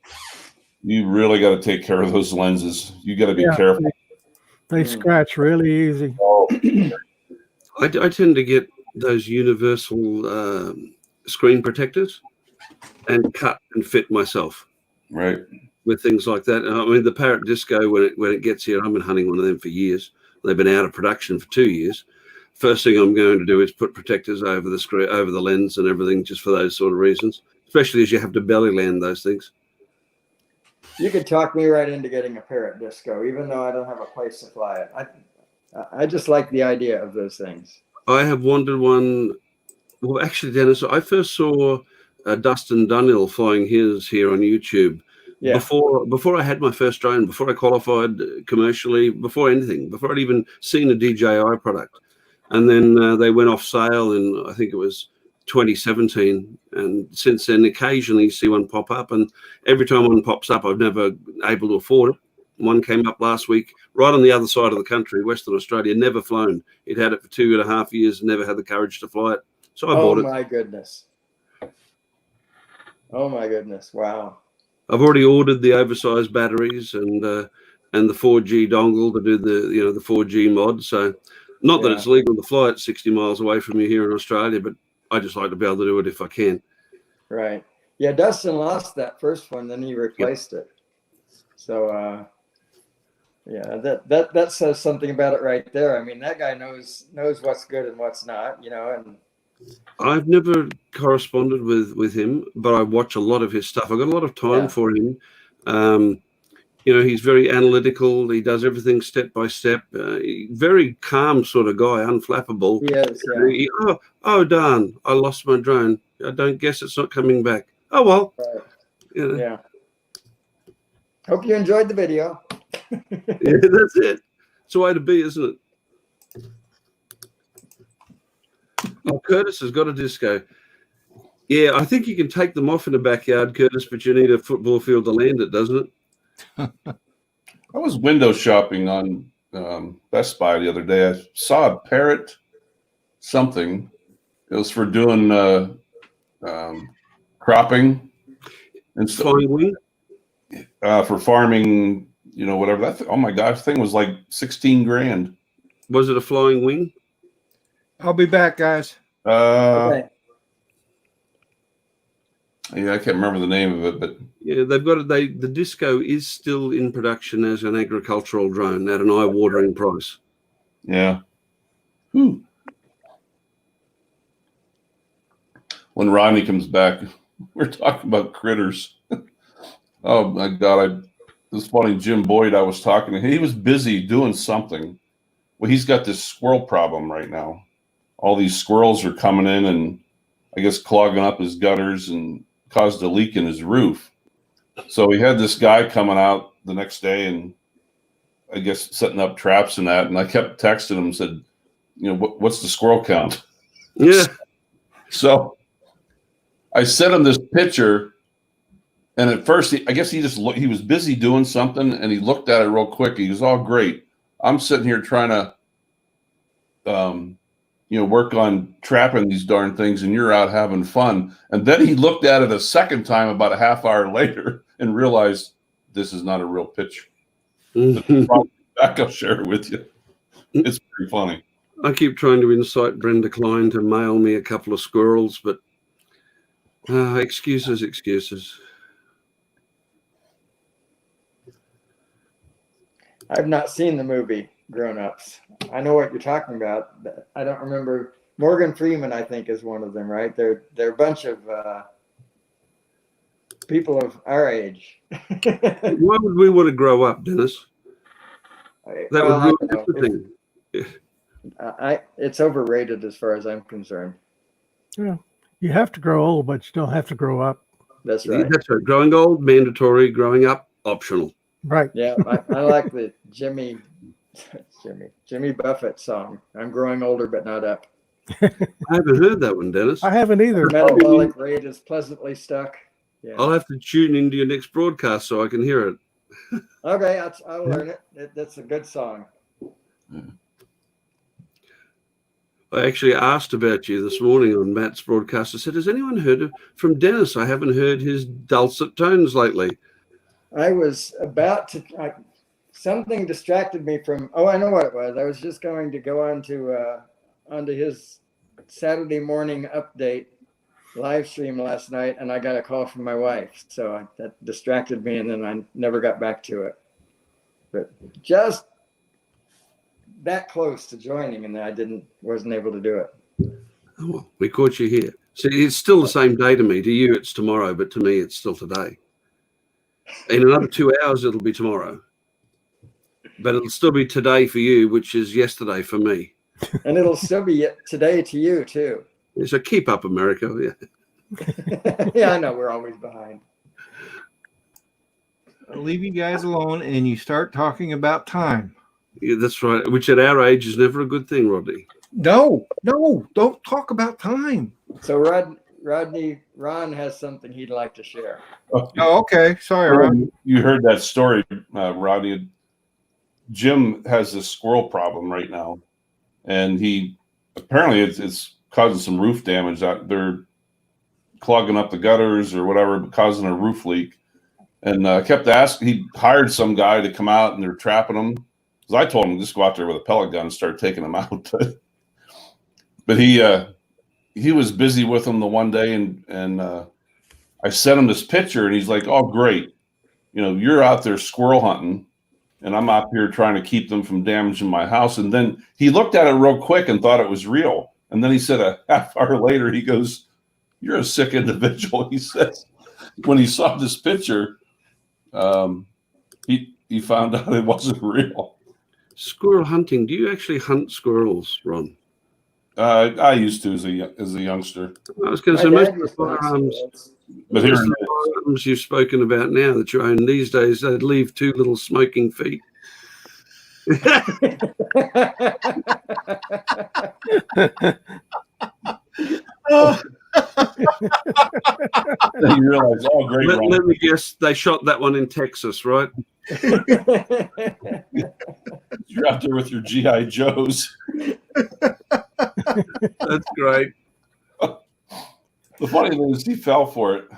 you really got to take care of those lenses. You got to be careful. They scratch really easy. I tend to get those universal screen protectors and cut and fit myself Right. with things like that. I mean, the Parrot Disco, when it gets here, I've been hunting one of them for years. They've been out of production for 2 years. First thing I'm going to do is put protectors over the screen, over the lens and everything, just for those sort of reasons, especially as you have to belly land those things. You could talk me right into getting a Parrot Disco, even though I don't have a place to fly it. I just like the idea of those things. I have wanted one. Well, actually, Dennis, I first saw Dustin Dunhill flying his here on YouTube. Yeah. Before I had my first drone, before I qualified commercially, before anything, before I'd even seen a DJI product. And then they went off sale in, I think it was 2017. And since then, occasionally you see one pop up. And every time one pops up, I've never able to afford it. One came up last week, right on the other side of the country, Western Australia, never flown. It had it for 2.5 years, never had the courage to fly it. So I bought it. Oh, my goodness. Oh, my goodness. Wow. I've already ordered the oversized batteries and the 4G dongle to do the 4G mod. So not that it's legal to fly it 60 miles away from you here in Australia, but I just like to be able to do it if I can. Right. Yeah, Dustin lost that first one, then he replaced it. So yeah, that says something about it right there. I mean, that guy knows what's good and what's not, and I've never corresponded with him, but I watch a lot of his stuff. I've got a lot of time for him. He's very analytical. He does everything step by step. Very calm sort of guy, unflappable. he is. Yeah. Oh, darn, I lost my drone. I don't guess it's not coming back. Oh, well. Right. Yeah. Hope you enjoyed the video. Yeah, that's it. It's the way to be, isn't it? Oh, Curtis has got a disco. Yeah, I think you can take them off in the backyard, Curtis, but you need a football field to land it, doesn't it? I was window shopping on Best Buy the other day. I saw a parrot something. It was for doing cropping and stuff. Flying wing? For farming, whatever. Oh my gosh, thing was like 16 grand. Was it a flying wing? I'll be back, guys. Okay. Yeah, I can't remember the name of it, but yeah, they've got it. The disco is still in production as an agricultural drone at an eye-watering price. Yeah. When Rodney comes back, we're talking about critters. Oh my God! This funny Jim Boyd. I was talking to. He was busy doing something. Well, he's got this squirrel problem right now. All these squirrels are coming in and I guess clogging up his gutters and caused a leak in his roof. So he had this guy coming out the next day and I guess setting up traps and that. And I kept texting him and said, what's the squirrel count? Yeah. So I sent him this picture. And at first, I guess he was busy doing something and he looked at it real quick. He was all great. I'm sitting here trying to, work on trapping these darn things and you're out having fun. And then he looked at it a second time about a half hour later and realized this is not a real picture. Back, I'll share it with you. It's pretty funny. I keep trying to incite Brenda Klein to mail me a couple of squirrels, but excuses. I've not seen the movie Grown Ups. I know what you're talking about, but I don't remember. Morgan Freeman, I think, is one of them, right? They're a bunch of people of our age. Why would we want to grow up, Dennis? It's overrated as far as I'm concerned. Yeah, you have to grow old, but you don't have to grow up. That's right. That's right. Growing old, mandatory. Growing up, optional. Right. Yeah, I like the Jimmy Buffett song. I'm growing older, but not up. I haven't heard that one, Dennis. I haven't either. Metabolic rate is pleasantly stuck. Yeah. I'll have to tune into your next broadcast so I can hear it. Okay, I'll learn it. That's a good song. I actually asked about you this morning on Matt's broadcast. I said, has anyone heard from Dennis? I haven't heard his dulcet tones lately. I was about to... something distracted me from... Oh, I know what it was. I was just going to go onto his Saturday morning update live stream last night, and I got a call from my wife. So that distracted me, and then I never got back to it. But just that close to joining, and I wasn't able to do it. Oh, well, we caught you here. See, it's still the same day to me. To you, it's tomorrow, but to me, it's still today. In another 2 hours, it'll be tomorrow. But it'll still be today for you, which is yesterday for me. And it'll still be today to you, too. So keep up, America. Yeah. Yeah, I know we're always behind. I'll leave you guys alone, and you start talking about time. Yeah, that's right. Which at our age is never a good thing, Rodney. No, don't talk about time. So Ron has something he'd like to share. Oh, okay. Sorry, Ron. You heard that story, Rodney. Jim has this squirrel problem right now, and he apparently it's causing some roof damage. They're clogging up the gutters or whatever, causing a roof leak. And kept asking. He hired some guy to come out, and they're trapping them. Because I told him just go out there with a pellet gun and start taking them out. But he was busy with them the one day, and I sent him this picture, and he's like, "Oh, great, you're out there squirrel hunting, and I'm out here trying to keep them from damaging my house." And then he looked at it real quick and thought it was real. And then he said a half hour later, he goes, "You're a sick individual." He says when he saw this picture, he found out it wasn't real. Squirrel hunting. Do you actually hunt squirrels, Ron? I used to as a youngster. I was going to say My most dad of the used to hunt firearms, squirrels. But here most of the firearms you've spoken about now that you own these days, they'd leave two little smoking feet. you realize, oh, great. Let me guess, they shot that one in Texas, right? You're out there with your GI Joes. That's great. The funny thing is, he fell for it.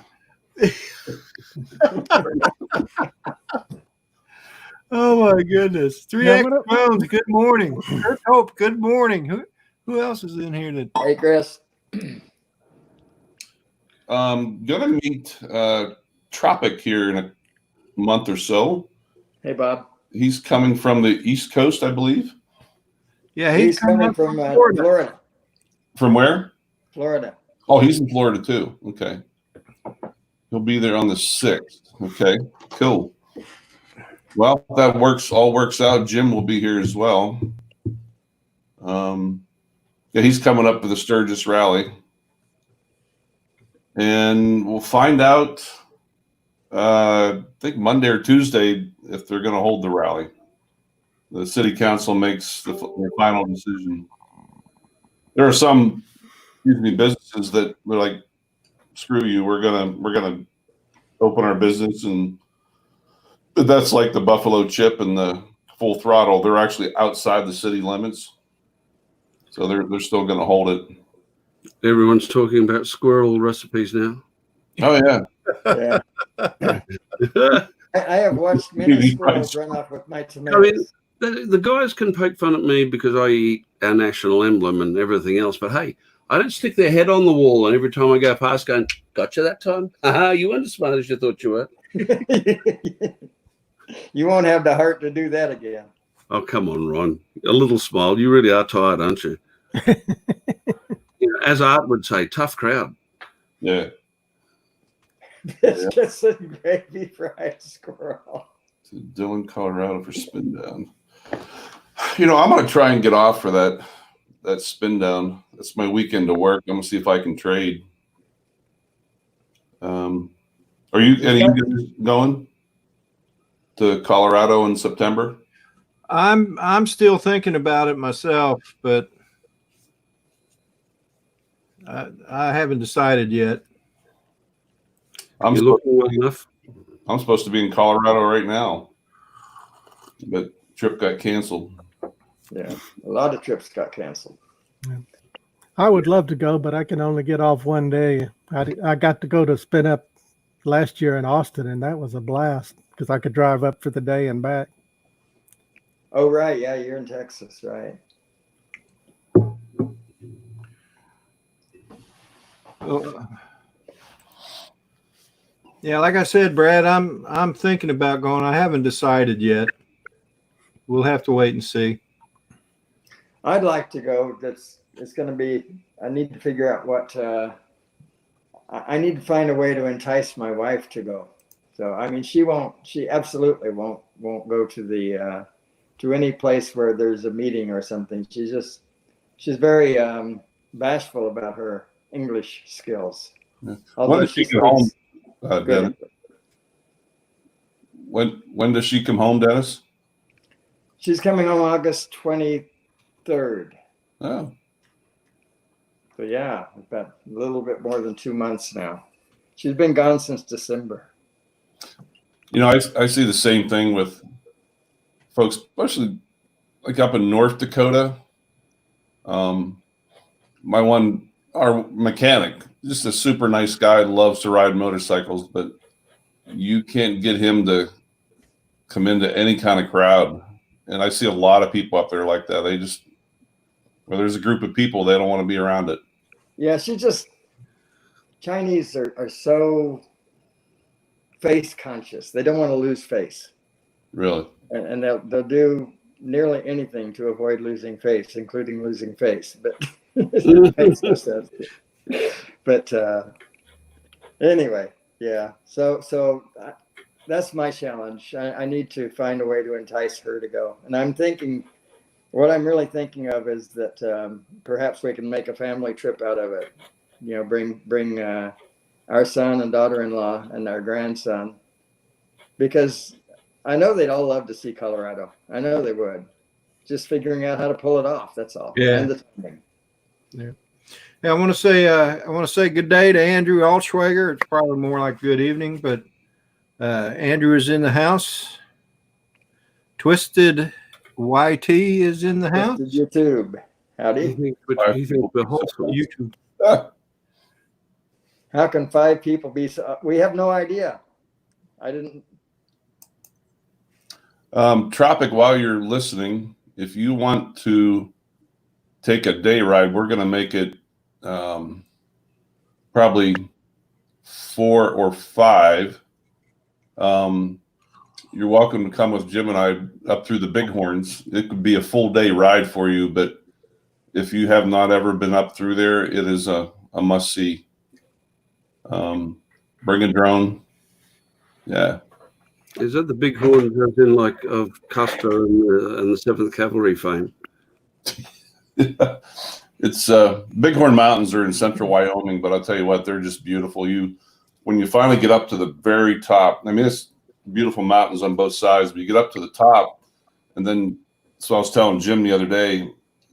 Oh my goodness! 3X Bones. Good morning. Kurt Hope. Good morning. Who else is in here? Hey, Chris. Gonna meet Tropic here in a month or so. Hey, Bob. He's coming from the East Coast, I believe. Yeah, He's coming from Florida. From where? Florida. Oh, he's in Florida too. Okay. He'll be there on the 6th. Okay, cool. Well, that all works out. Jim will be here as well. Yeah, he's coming up to the Sturgis rally. And we'll find out, I think Monday or Tuesday, if they're going to hold the rally. The city council makes the final decision. There are some, businesses that they're like, "Screw you, we're gonna open our business," but that's like the Buffalo Chip and the Full Throttle. They're actually outside the city limits, so they're still going to hold it. Everyone's talking about squirrel recipes now. Oh yeah. Yeah. I have watched many squirrels run off with my tomatoes. I mean, the guys can poke fun at me because I eat our national emblem and everything else, but hey, I don't stick their head on the wall and every time I go past going, "Gotcha that time? You weren't as smart as you thought you were." You won't have the heart to do that again. Oh, come on, Ron. A little smile. You really are tired, aren't you? As Art would say, tough crowd. Yeah. Biscuits and gravy fried squirrel. To Dillon, Colorado for spin down. I'm going to try and get off for that spin down. That's my weekend to work. I'm going to see if I can trade. Are you guys going to Colorado in September? I'm still thinking about it myself, but I haven't decided yet. I'm supposed to be in Colorado right now, but trip got canceled. Yeah, a lot of trips got canceled. Yeah. I would love to go, but I can only get off one day. I got to go to Spin Up last year in Austin, and that was a blast because I could drive up for the day and back. Oh, right. Yeah, you're in Texas, right? Yeah, like I said, Brad, I'm thinking about going. I haven't decided yet. We'll have to wait and see. I'd like to go. It's going to be. I need to figure out what. I need to find a way to entice my wife to go. So I mean, she won't. She absolutely won't go to the to any place where there's a meeting or something. She's very bashful about her English skills. Although When does she she get home, Good. Dennis? When does she come home, Dennis? She's coming home August 23rd. Oh, So yeah, about a little bit more than 2 months now. She's been gone since December. you know, I see the same thing with folks, especially like up in North Dakota. Our mechanic, just a super nice guy, loves to ride motorcycles, but you can't get him to come into any kind of crowd. And I see a lot of people up there like that. They just, well, there's a group of people, they don't want to be around it. Yeah, Chinese are so face conscious. They don't want to lose face. Really? And they'll do nearly anything to avoid losing face, including losing face. But it makes no sense. But anyway, yeah. So that's my challenge. I need to find a way to entice her to go. And what I'm really thinking of is that perhaps we can make a family trip out of it. You know, bring our son and daughter-in-law and our grandson, because I know they'd all love to see Colorado. I know they would. Just figuring out how to pull it off. That's all. Yeah. And the timing. Yeah, I want to say good day to Andrew Altschwager. It's probably more like good evening, but Andrew is in the house. Twisted YT is in the house. YouTube. Howdy. He thinks we're wholesome. YouTube. How can 5 people be so? We have no idea. I didn't. Tropic, while you're listening, if you want to take a day ride, we're going to make it probably 4 or 5. You're welcome to come with Jim and I up through the Bighorns. It could be a full day ride for you, but if you have not ever been up through there, it is a must see. Bring a drone. Yeah. Is that the Bighorn as in like of Custer and the 7th Cavalry fame? It's Bighorn Mountains are in central Wyoming, but I'll tell you what, they're just beautiful. When you finally get up to the very top, I mean, it's beautiful mountains on both sides, but you get up to the top, and then, so I was telling Jim the other day,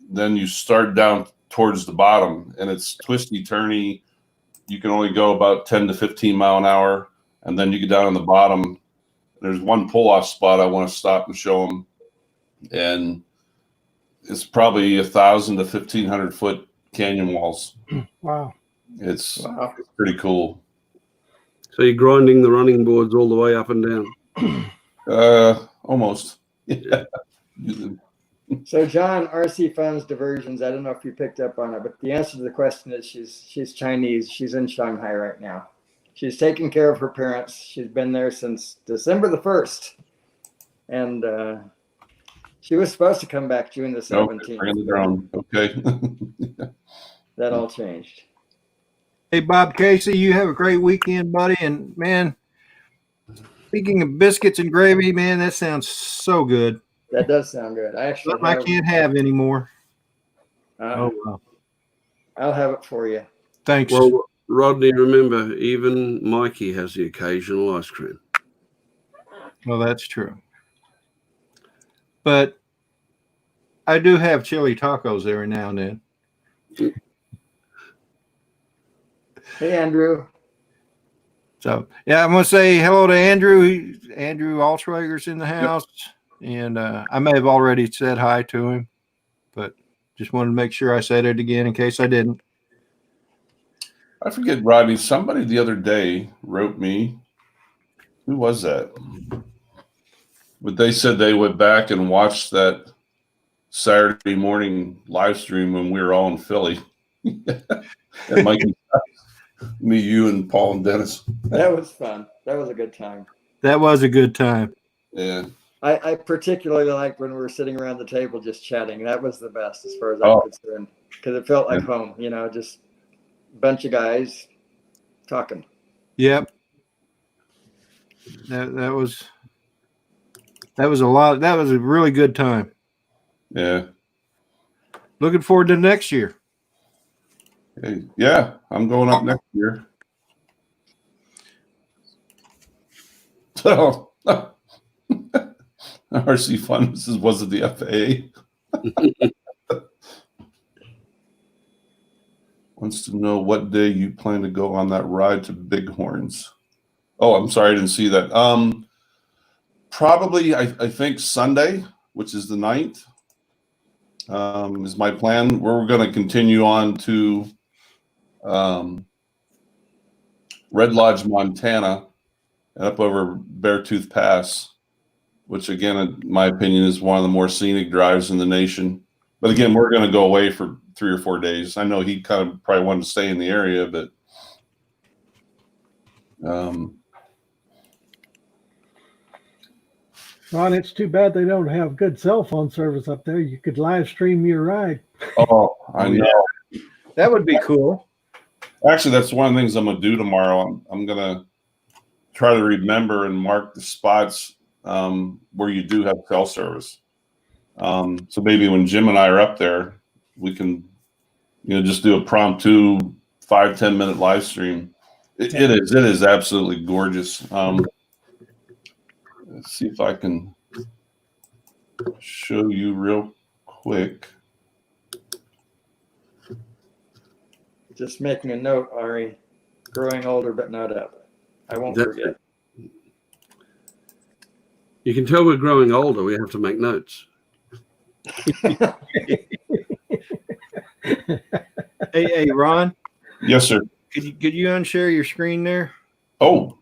then you start down towards the bottom, and it's twisty, turny. You can only go about 10 to 15 mile an hour, and then you get down on the bottom. There's one pull-off spot I want to stop and show them, and it's probably 1,000 to 1,500 foot canyon walls. Wow. It's pretty cool. So you're grinding the running boards all the way up and down? Almost. Yeah. So John, RC Funds Diversions, I don't know if you picked up on it, but the answer to the question is she's Chinese. She's in Shanghai right now. She's taking care of her parents. She's been there since December the 1st. And she was supposed to come back June the 17th. Bring the drone. Okay. That all changed. Hey, Bob Casey, you have a great weekend, buddy. And man, speaking of biscuits and gravy, man, that sounds so good. That does sound good. I can't have anymore. Wow. I'll have it for you. Thanks. Well, Rodney, remember, even Mikey has the occasional ice cream. Well, that's true. But I do have chili tacos every now and then. Hey, Andrew. So, yeah, I'm going to say hello to Andrew. Andrew Altschwager's in the house. And I may have already said hi to him, but just wanted to make sure I said it again in case I didn't. I forget, Rodney, somebody the other day wrote me. Who was that? But they said they went back and watched that Saturday morning live stream when we were all in Philly. And Mike, me, you, and Paul and Dennis. That was fun. That was a good time. That was a good time. Yeah. I particularly liked when we were sitting around the table just chatting. That was the best as far as I'm concerned, because it felt like home, you know, just a bunch of guys talking. Yep. That was a lot. That was a really good time. Yeah. Looking forward to next year. Hey, yeah, I'm going up next year. So RC Fun says, was it the FAA? Wants to know what day you plan to go on that ride to Bighorns. Oh, I'm sorry, I didn't see that. Probably, I think Sunday, which is the 9th, is my plan. We're going to continue on to Red Lodge, Montana, and up over Beartooth Pass, which again, in my opinion, is one of the more scenic drives in the nation. But again, we're going to go away for 3 or 4 days. I know he kind of probably wanted to stay in the area, but Ron, it's too bad they don't have good cell phone service up there. You could live stream your ride. oh, I know. That would be cool. Actually, that's one of the things I'm going to do tomorrow. I'm going to try to remember and mark the spots where you do have cell service. So maybe when Jim and I are up there, we can, just do a promptu 5-10 minute live stream. It is absolutely gorgeous. Let's see if I can show you real quick. Just making a note, Ari. Growing older, but not up. I won't forget. You can tell we're growing older. We have to make notes. Hey, Ron. Yes, sir. Could you unshare your screen there? Oh.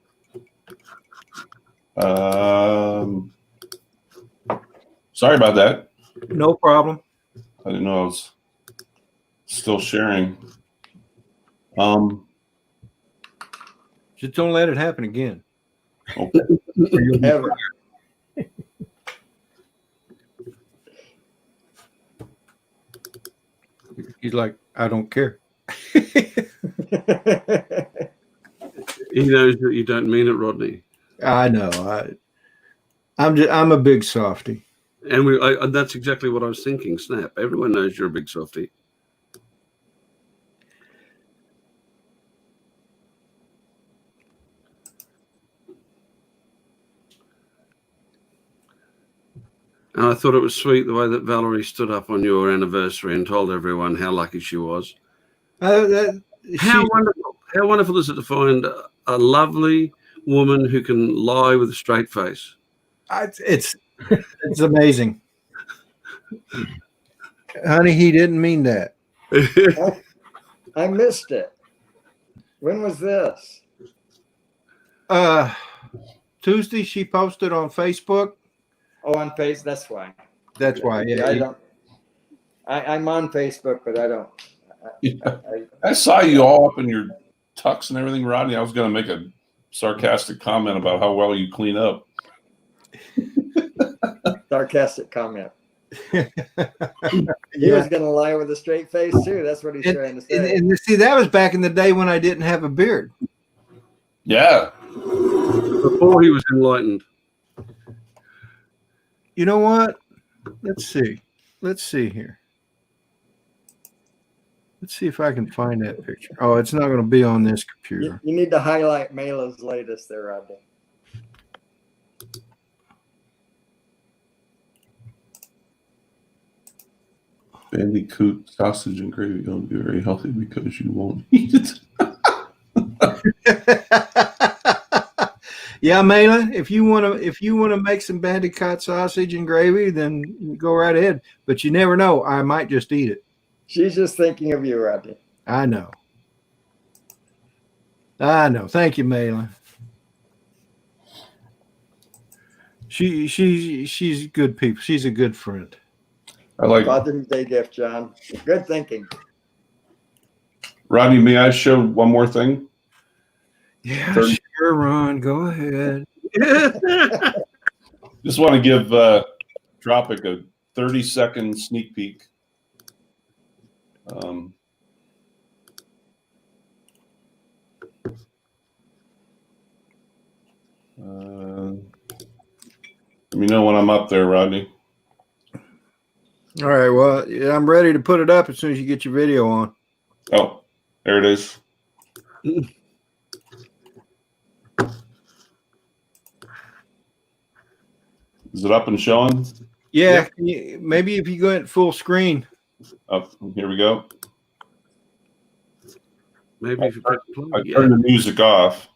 Sorry about that. No problem. I didn't know I was still sharing. Just don't let it happen again. Okay. Never. He's like, I don't care. He knows that you don't mean it, Rodney. I know. I'm a big softy. And that's exactly what I was thinking, Snap. Everyone knows you're a big softie. And I thought it was sweet the way that Valerie stood up on your anniversary and told everyone how lucky she was. How wonderful! How wonderful is it to find a lovely woman who can lie with a straight face? It's amazing. Honey, he didn't mean that. I missed it. When was this? Tuesday, she posted on Facebook. Oh, on Face. That's why. That's why. Yeah, I don't. I'm on Facebook, but I don't. I saw you all up in your tux and everything, Rodney. I was going to make a sarcastic comment about how well you clean up. Sarcastic comment. He was going to lie with a straight face too. That's what he's trying to say. And see, that was back in the day when I didn't have a beard. Yeah. Before he was enlightened. You know what? Let's see. Let's see here. Let's see if I can find that picture. Oh, it's not going to be on this computer. You need to highlight Mela's latest there, Rodney. Bandicoot sausage and gravy don't be very healthy because you won't eat it. Yeah, Mela, if you want to make some Bandicoot sausage and gravy, then go right ahead. But you never know. I might just eat it. She's just thinking of you, Rodney. I know. Thank you, Mela. She's good people. She's a good friend. I like Father's Day gift, John. Good thinking. Rodney, may I show one more thing? Yeah, sure, Ron. Go ahead. Just want to give Tropic a 30-second sneak peek. Let me know when I'm up there, Rodney. All right. Well, yeah, I'm ready to put it up as soon as you get your video on. Oh, there it is. Is it up and showing? Yeah, maybe if you go at full screen. Up. Here we go. Maybe if you press play. I Yeah. turned the music off.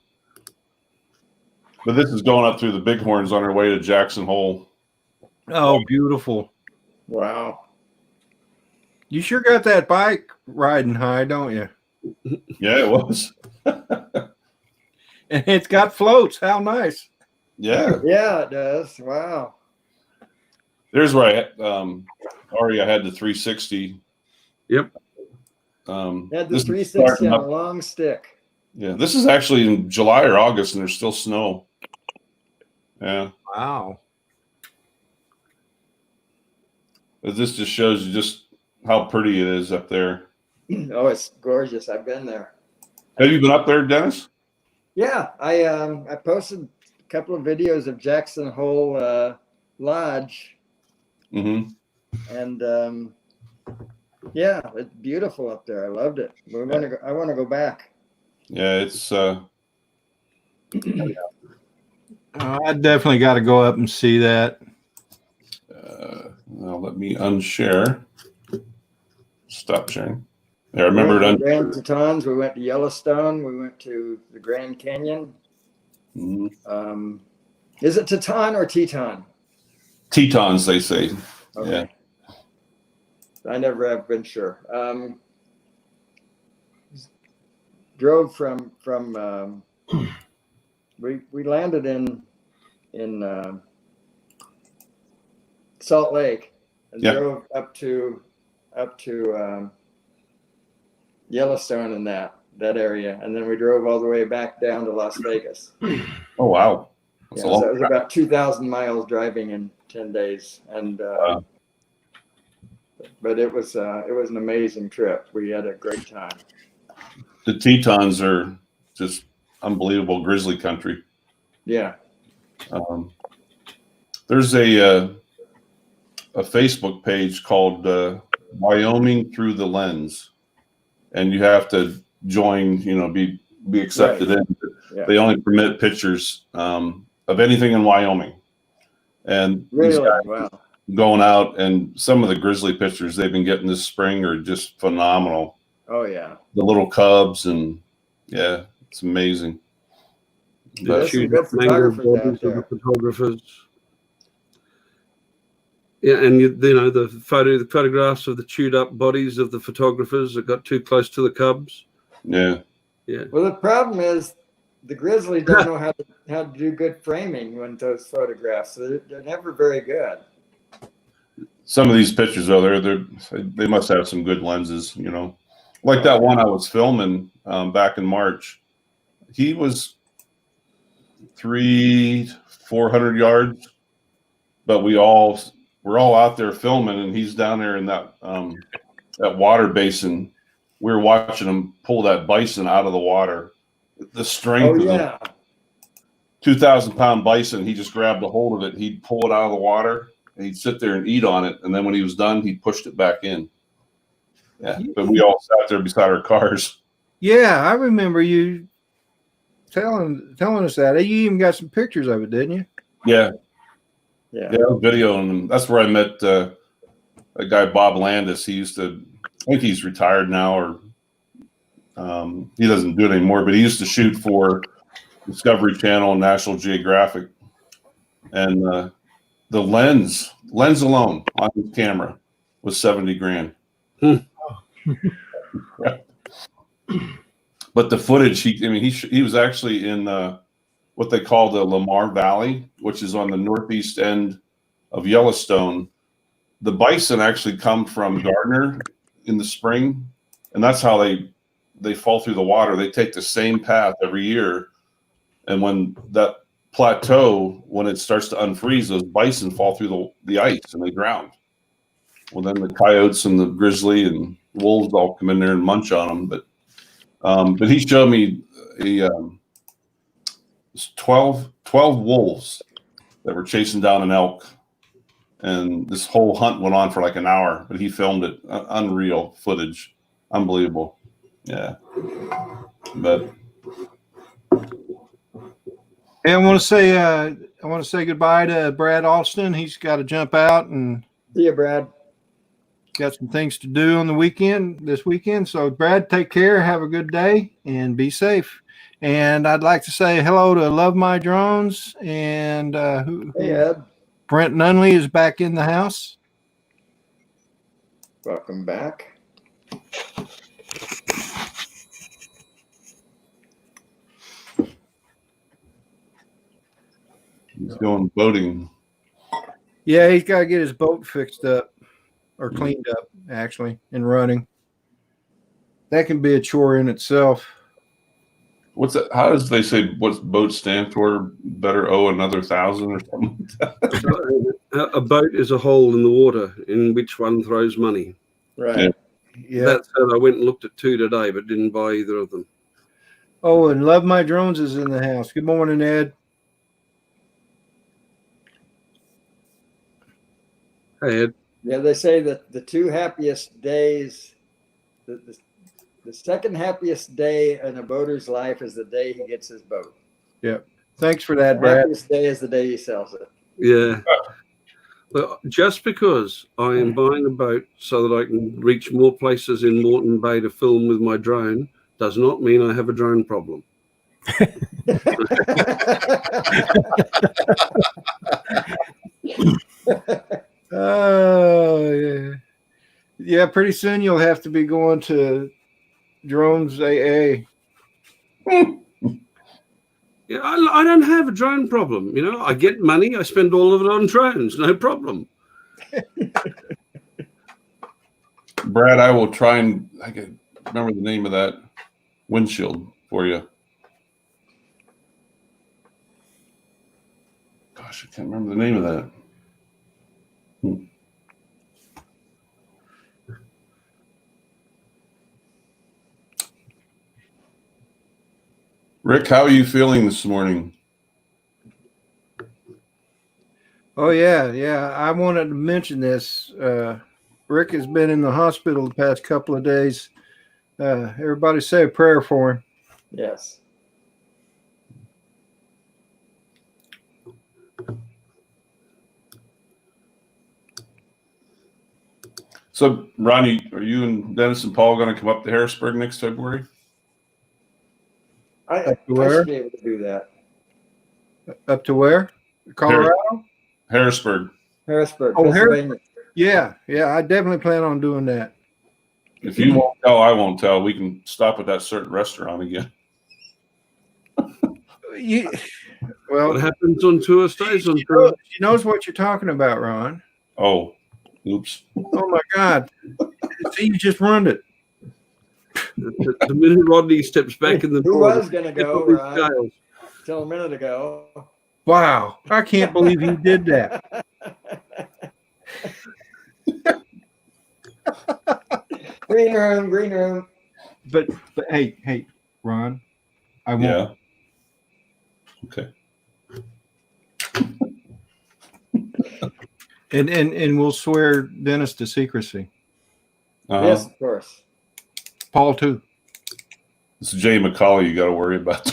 But this is going up through the Bighorns on our way to Jackson Hole. Oh, beautiful. Wow. You sure got that bike riding high, don't you? Yeah, it was. And it's got floats. How nice. Yeah. Yeah, it does. Wow. There's where I had the 360. Yep. Had the This is 360 starting on a up. long stick. Yeah, this is actually in July or August, and there's still snow. Yeah. Wow. But this just shows you just how pretty it is up there. Oh, it's gorgeous. I've been there. Have you been up there, Dennis? Yeah, I posted a couple of videos of Jackson Hole Lodge, Mm-hmm. and yeah, it's beautiful up there. I loved it. I want to go back. Yeah, it's I definitely got to go up and see that. well, let me unshare. Stop sharing. Yeah, I remember We it. went to Grand Tetons. We went to Yellowstone. We went to the Grand Canyon. Mhm. Is it Teton or Teton? Tetons, they say. Okay. I never have been sure. Drove from we landed in Salt Lake and Yeah. drove up to Yellowstone in that area, and then we drove all the way back down to Las Vegas. Oh, wow. Yeah, That's a so long it was about 2,000 miles driving in 10 days, and Wow. but it was an amazing trip. We had a great time. The Tetons are just unbelievable grizzly country. Yeah. There's a Facebook page called Wyoming Through the Lens, and you have to join, be accepted in. Yeah. They only permit pictures of anything in Wyoming. And these Really? guys Wow. going out, and some of the grizzly pictures they've been getting this spring are just phenomenal. Oh yeah. The little cubs, and yeah, it's amazing. There's some good Mango photographers bodies out of the there. photographers. Yeah, and the photographs of the chewed up bodies of the photographers that got too close to the cubs. Yeah. Yeah. Well, the problem is the grizzlies don't know how to do good framing when those photographs. They're never very good. Some of these pictures, though, they must have some good lenses, Like that one I was filming back in March. He was 300-400 yards, but we're all out there filming, and he's down there in that water basin. We were watching him pull that bison out of the water. The strength of the 2,000-pound bison, he just grabbed a hold of it. He'd pull it out of the water, and he'd sit there and eat on it. And then when he was done, he pushed it back in. Yeah, but we all sat there beside our cars. Yeah, I remember you telling us that. You even got some pictures of it, didn't you? Yeah. Yeah. Yeah, I was videoing them. That's where I met a guy, Bob Landis. He used to, I think he's retired now, or he doesn't do it anymore, but he used to shoot for Discovery Channel and National Geographic. And the lens alone on his camera was $70,000. But the footage, he was actually in what they call the Lamar Valley, which is on the northeast end of Yellowstone. The bison actually come from Gardner in the spring, and that's how they fall through the water. They take the same path every year, and when that plateau, when it starts to unfreeze, those bison fall through the ice and they drown. Well, then the coyotes and the grizzly and wolves all come in there and munch on them. But he showed me 12 wolves that were chasing down an elk, and this whole hunt went on for like an hour. But he filmed it, unreal footage, unbelievable. Yeah, but Hey, I want to say I want to say goodbye to Brad Alston. He's got to jump out and See you, Brad. got some things to do on the this weekend. So, Brad, take care. Have a good day and be safe. And I'd like to say hello to Love My Drones and Hey, Ed. Brent Nunley is back in the house. Welcome back. He's going boating. Yeah, he's got to get his boat fixed up or cleaned up, actually, and running. That can be a chore in itself. What's that? How does they say what's boat stand for? Better owe another 1,000 or something like that? A boat is a hole in the water in which one throws money. Right. Yeah. That said, I went and looked at 2 today, but didn't buy either of them. Oh, and Love My Drones is in the house. Good morning, Ed. Hey, Ed. Yeah, they say that the 2 happiest days, the second happiest day in a boater's life is the day he gets his boat. Yeah. Thanks for that, The Brad. happiest day is the day he sells it. Yeah. Well, just because I am buying a boat so that I can reach more places in Moreton Bay to film with my drone does not mean I have a drone problem. Oh, yeah. Yeah, pretty soon you'll have to be going to Drones AA. Yeah, I don't have a drone problem. You know, I get money, I spend all of it on drones, no problem. Brad, I will try and I can remember the name of that windshield for you. Gosh, I can't remember the name of that. Rick, how are you feeling this morning? Oh, yeah. I wanted to mention this. Rick has been in the hospital the past couple of days. Everybody say a prayer for him. Yes. So, Ronnie, are you and Dennis and Paul going to come up to Harrisburg next February? I Where? should be able to do that. Up to where? Colorado? Harrisburg. Harrisburg, Oh, Pennsylvania. Yeah. I definitely plan on doing that. If you won't tell, I won't tell. We can stop at that certain restaurant again. Well, What happens on tour stays on she tour. knows what you're talking about, Ron. Oh, oops. Oh, my God. See, you just ruined it. The minute Rodney steps back in the Who door, was going to go, his Ron, scales. till a minute ago? Wow. I can't believe he did that. Green room. But hey, Ron, I won't. Yeah. Okay. And we'll swear Dennis to secrecy. Yes, of course. Paul too. It's Jay McCauley you got to worry about.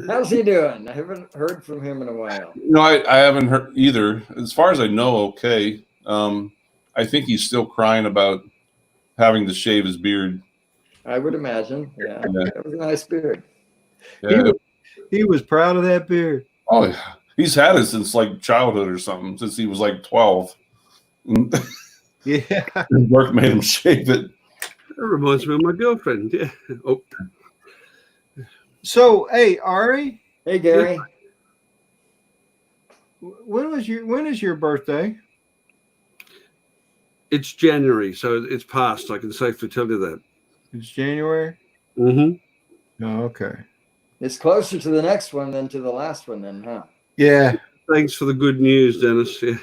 How's he doing? I haven't heard from him in a while. No, I haven't heard either. As far as I know, okay. I think he's still crying about having to shave his beard. I would imagine. Yeah. Yeah. That was a nice beard. Yeah. He was proud of that beard. Oh, yeah. He's had it since like childhood or something, since he was like 12. Yeah. His work made him shave it. That reminds me of my girlfriend. Yeah. Oh, So, hey, Ari, Hey, Gary. when is your birthday? it's January, so it's past. I can safely tell you that. It's January. Mm-hmm. Oh, okay. It's closer to the next one than to the last one, then, huh? Yeah. Thanks for the good news, Dennis. Yeah.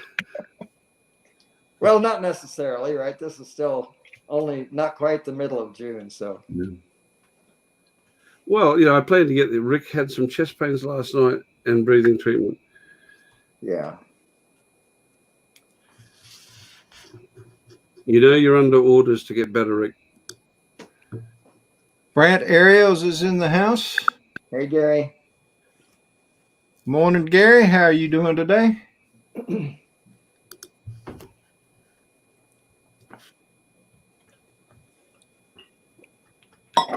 Well, not necessarily, right? This is still only not quite the middle of June, so. Well, you know, I plan to get there. Rick had some chest pains last night and breathing treatment. Yeah. You know, you're under orders to get better, Rick. Brant Ariels is in the house. Hey, Gary. Morning, Gary. How are you doing today?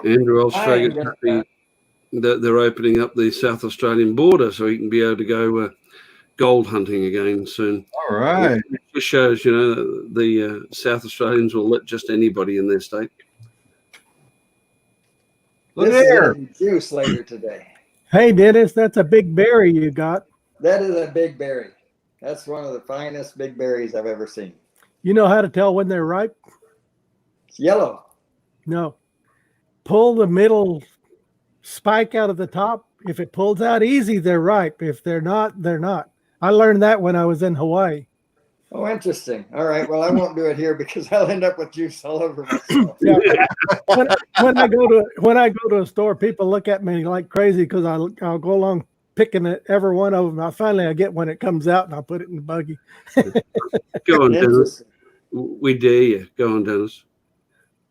Andrew Hi, Elstrager, they're opening up the South Australian border so he can be able to go gold hunting again soon. All right. It just shows, the South Australians will let just anybody in their state. Look this there. is in juice later today. Hey, Dennis, that's a big berry you got. That is a big berry. That's one of the finest big berries I've ever seen. You know how to tell when they're ripe? It's yellow. No. Pull the middle spike out of the top. If it pulls out easy, they're ripe. If they're not, they're not. I learned that when I was in Hawaii. Oh, interesting. All right. Well, I won't do it here because I'll end up with juice all over myself. Yeah. when I go to a store, people look at me like crazy because I'll go along picking it, every one of them. I get when it comes out and I'll put it in the buggy. Go on, Dennis. Interesting. We dare you. Go on, Dennis.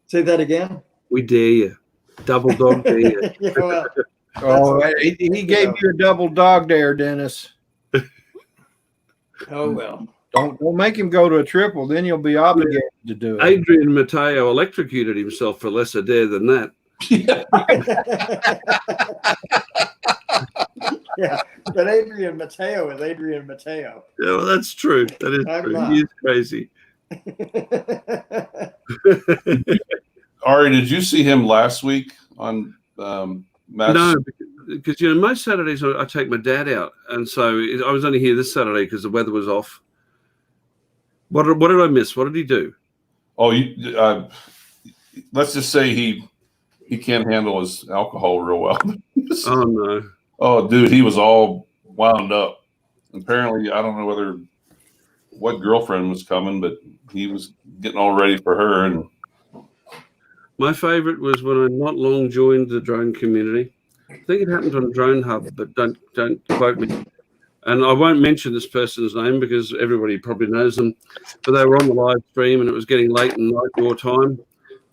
Say that again. We dare you. Double dog dare you. Yeah, well, Oh, he gave you a double dog dare, Dennis. oh well. Don't make him go to a triple. Then you'll be obligated to do it. Adrian Mateo electrocuted himself for less a dare than that. Yeah, but Adrian Mateo is Adrian Mateo. Yeah, well, that's true. That is I'm true. not. He is crazy. Ari, did you see him last week on Matt's? No, because most Saturdays I take my dad out, and so I was only here this Saturday because the weather was off. What did I miss? What did he do? Oh, let's just say he can't handle his alcohol real well. Oh no! Oh, dude, he was all wound up. Apparently, I don't know what girlfriend was coming, but he was getting all ready for her. And My favorite was when I not long joined the drone community. I think it happened on Drone Hub, but don't quote me. And I won't mention this person's name because everybody probably knows them. But they were on the live stream, and it was getting late in night your time,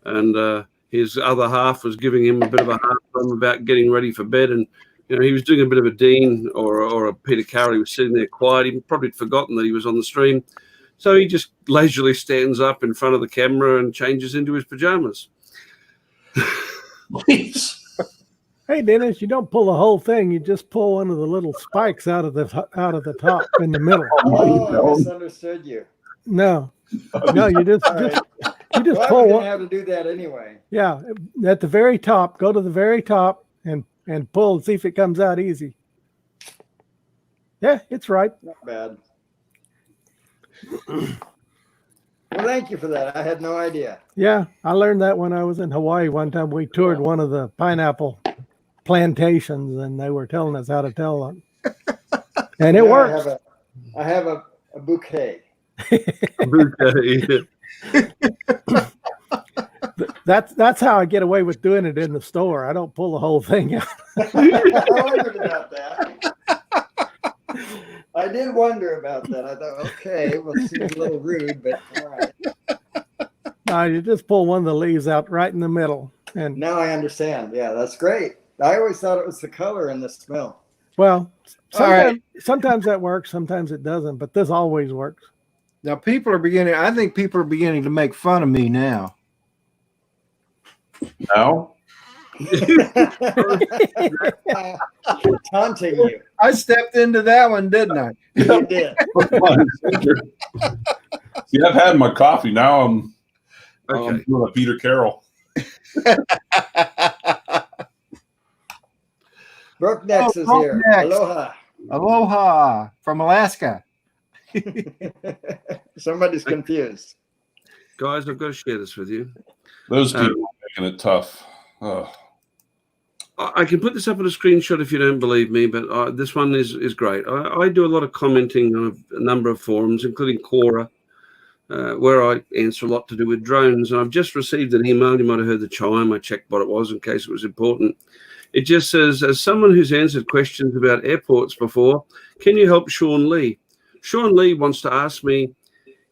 and his other half was giving him a bit of a hard time about getting ready for bed. And he was doing a bit of a Dean or a Peter Carroll. He was sitting there quiet. He probably had forgotten that he was on the stream. So he just leisurely stands up in front of the camera and changes into his pajamas. please. Hey, Dennis, you don't pull the whole thing. You just pull one of the little spikes out of the top in the middle. Oh, I misunderstood you. No, you just All right. you just Well, I pull was gonna one. have to do that anyway. Yeah, at the very top. Go to the very top and pull and see if it comes out easy. Yeah, it's right. Not bad. Well, thank you for that. I had no idea. Yeah, I learned that when I was in Hawaii one time. We toured one of the pineapple plantations, and they were telling us how to tell them. And it Now works. I have a bouquet. That's how I get away with doing it in the store. I don't pull the whole thing out. I wondered about that. I did wonder about that. I thought, okay, well, it seems a little rude, but all right. No, you just pull one of the leaves out right in the middle. And Now I understand. Yeah, that's great. I always thought it was the color and the smell. well, All right. sometimes that works, sometimes it doesn't, but this always works. Now I think people are beginning to make fun of me now. Now, Taunting you. I stepped into that one, didn't I? You did. see, I've had my coffee. Now I'm Okay. doing a Peter Carroll. Brooke Nex is Brooke here. Nex. Aloha. Aloha from Alaska. Somebody's confused. Guys, I've got to share this with you. Those people are making it tough. Oh. I can put this up on a screenshot if you don't believe me, but this one is great. I do a lot of commenting on a number of forums, including Quora, where I answer a lot to do with drones. And I've just received an email. You might have heard the chime. I checked what it was in case it was important. It just says, as someone who's answered questions about airports before, can you help Sean Lee? Sean Lee wants to ask me,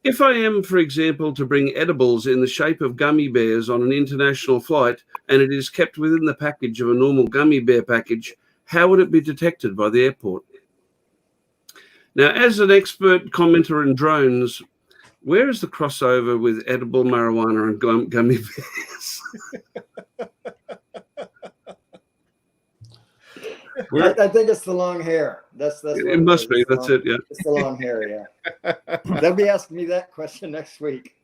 if I am, for example, to bring edibles in the shape of gummy bears on an international flight and it is kept within the package of a normal gummy bear package, how would it be detected by the airport? Now, as an expert commenter in drones, where is the crossover with edible marijuana and gummy bears? I think it's the long hair. That's what It must be. That's it. Yeah. It's the long hair. Yeah. They'll be asking me that question next week.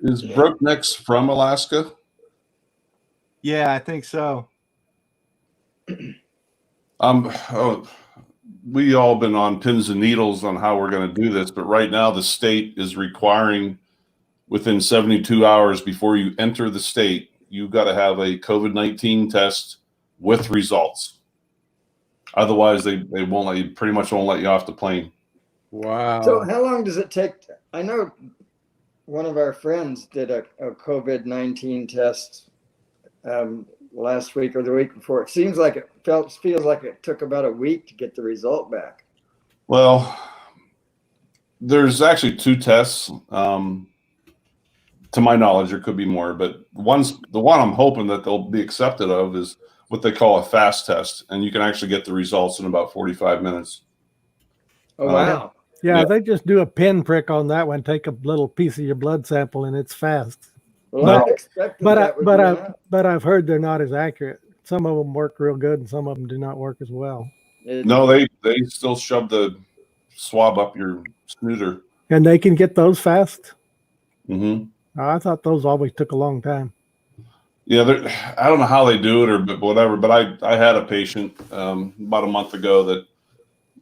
Is Brooknecks from Alaska? Yeah, I think so. We all been on pins and needles on how we're going to do this, but right now the state is requiring within 72 hours before you enter the state, you've got to have a COVID-19 test with results. Otherwise, they won't let you, pretty much won't let you off the plane. Wow. So how long does it take? I know one of our friends did a COVID-19 test last week or the week before. It seems like it feels like it took about a week to get the result back. Well, there's actually 2 tests. To my knowledge, there could be more, but the one I'm hoping that they'll be accepted of is what they call a fast test, and you can actually get the results in about 45 minutes. Oh, wow. Yeah, they just do a pinprick on that one, take a little piece of your blood sample, and it's fast. Well, I'd expect that would be enough. But I've heard they're not as accurate. Some of them work real good, and some of them do not work as well. No, they still shove the swab up your snooter. And they can get those fast? Mm-hmm. I thought those always took a long time. Yeah, I don't know how they do it or whatever, but I had a patient about a month ago that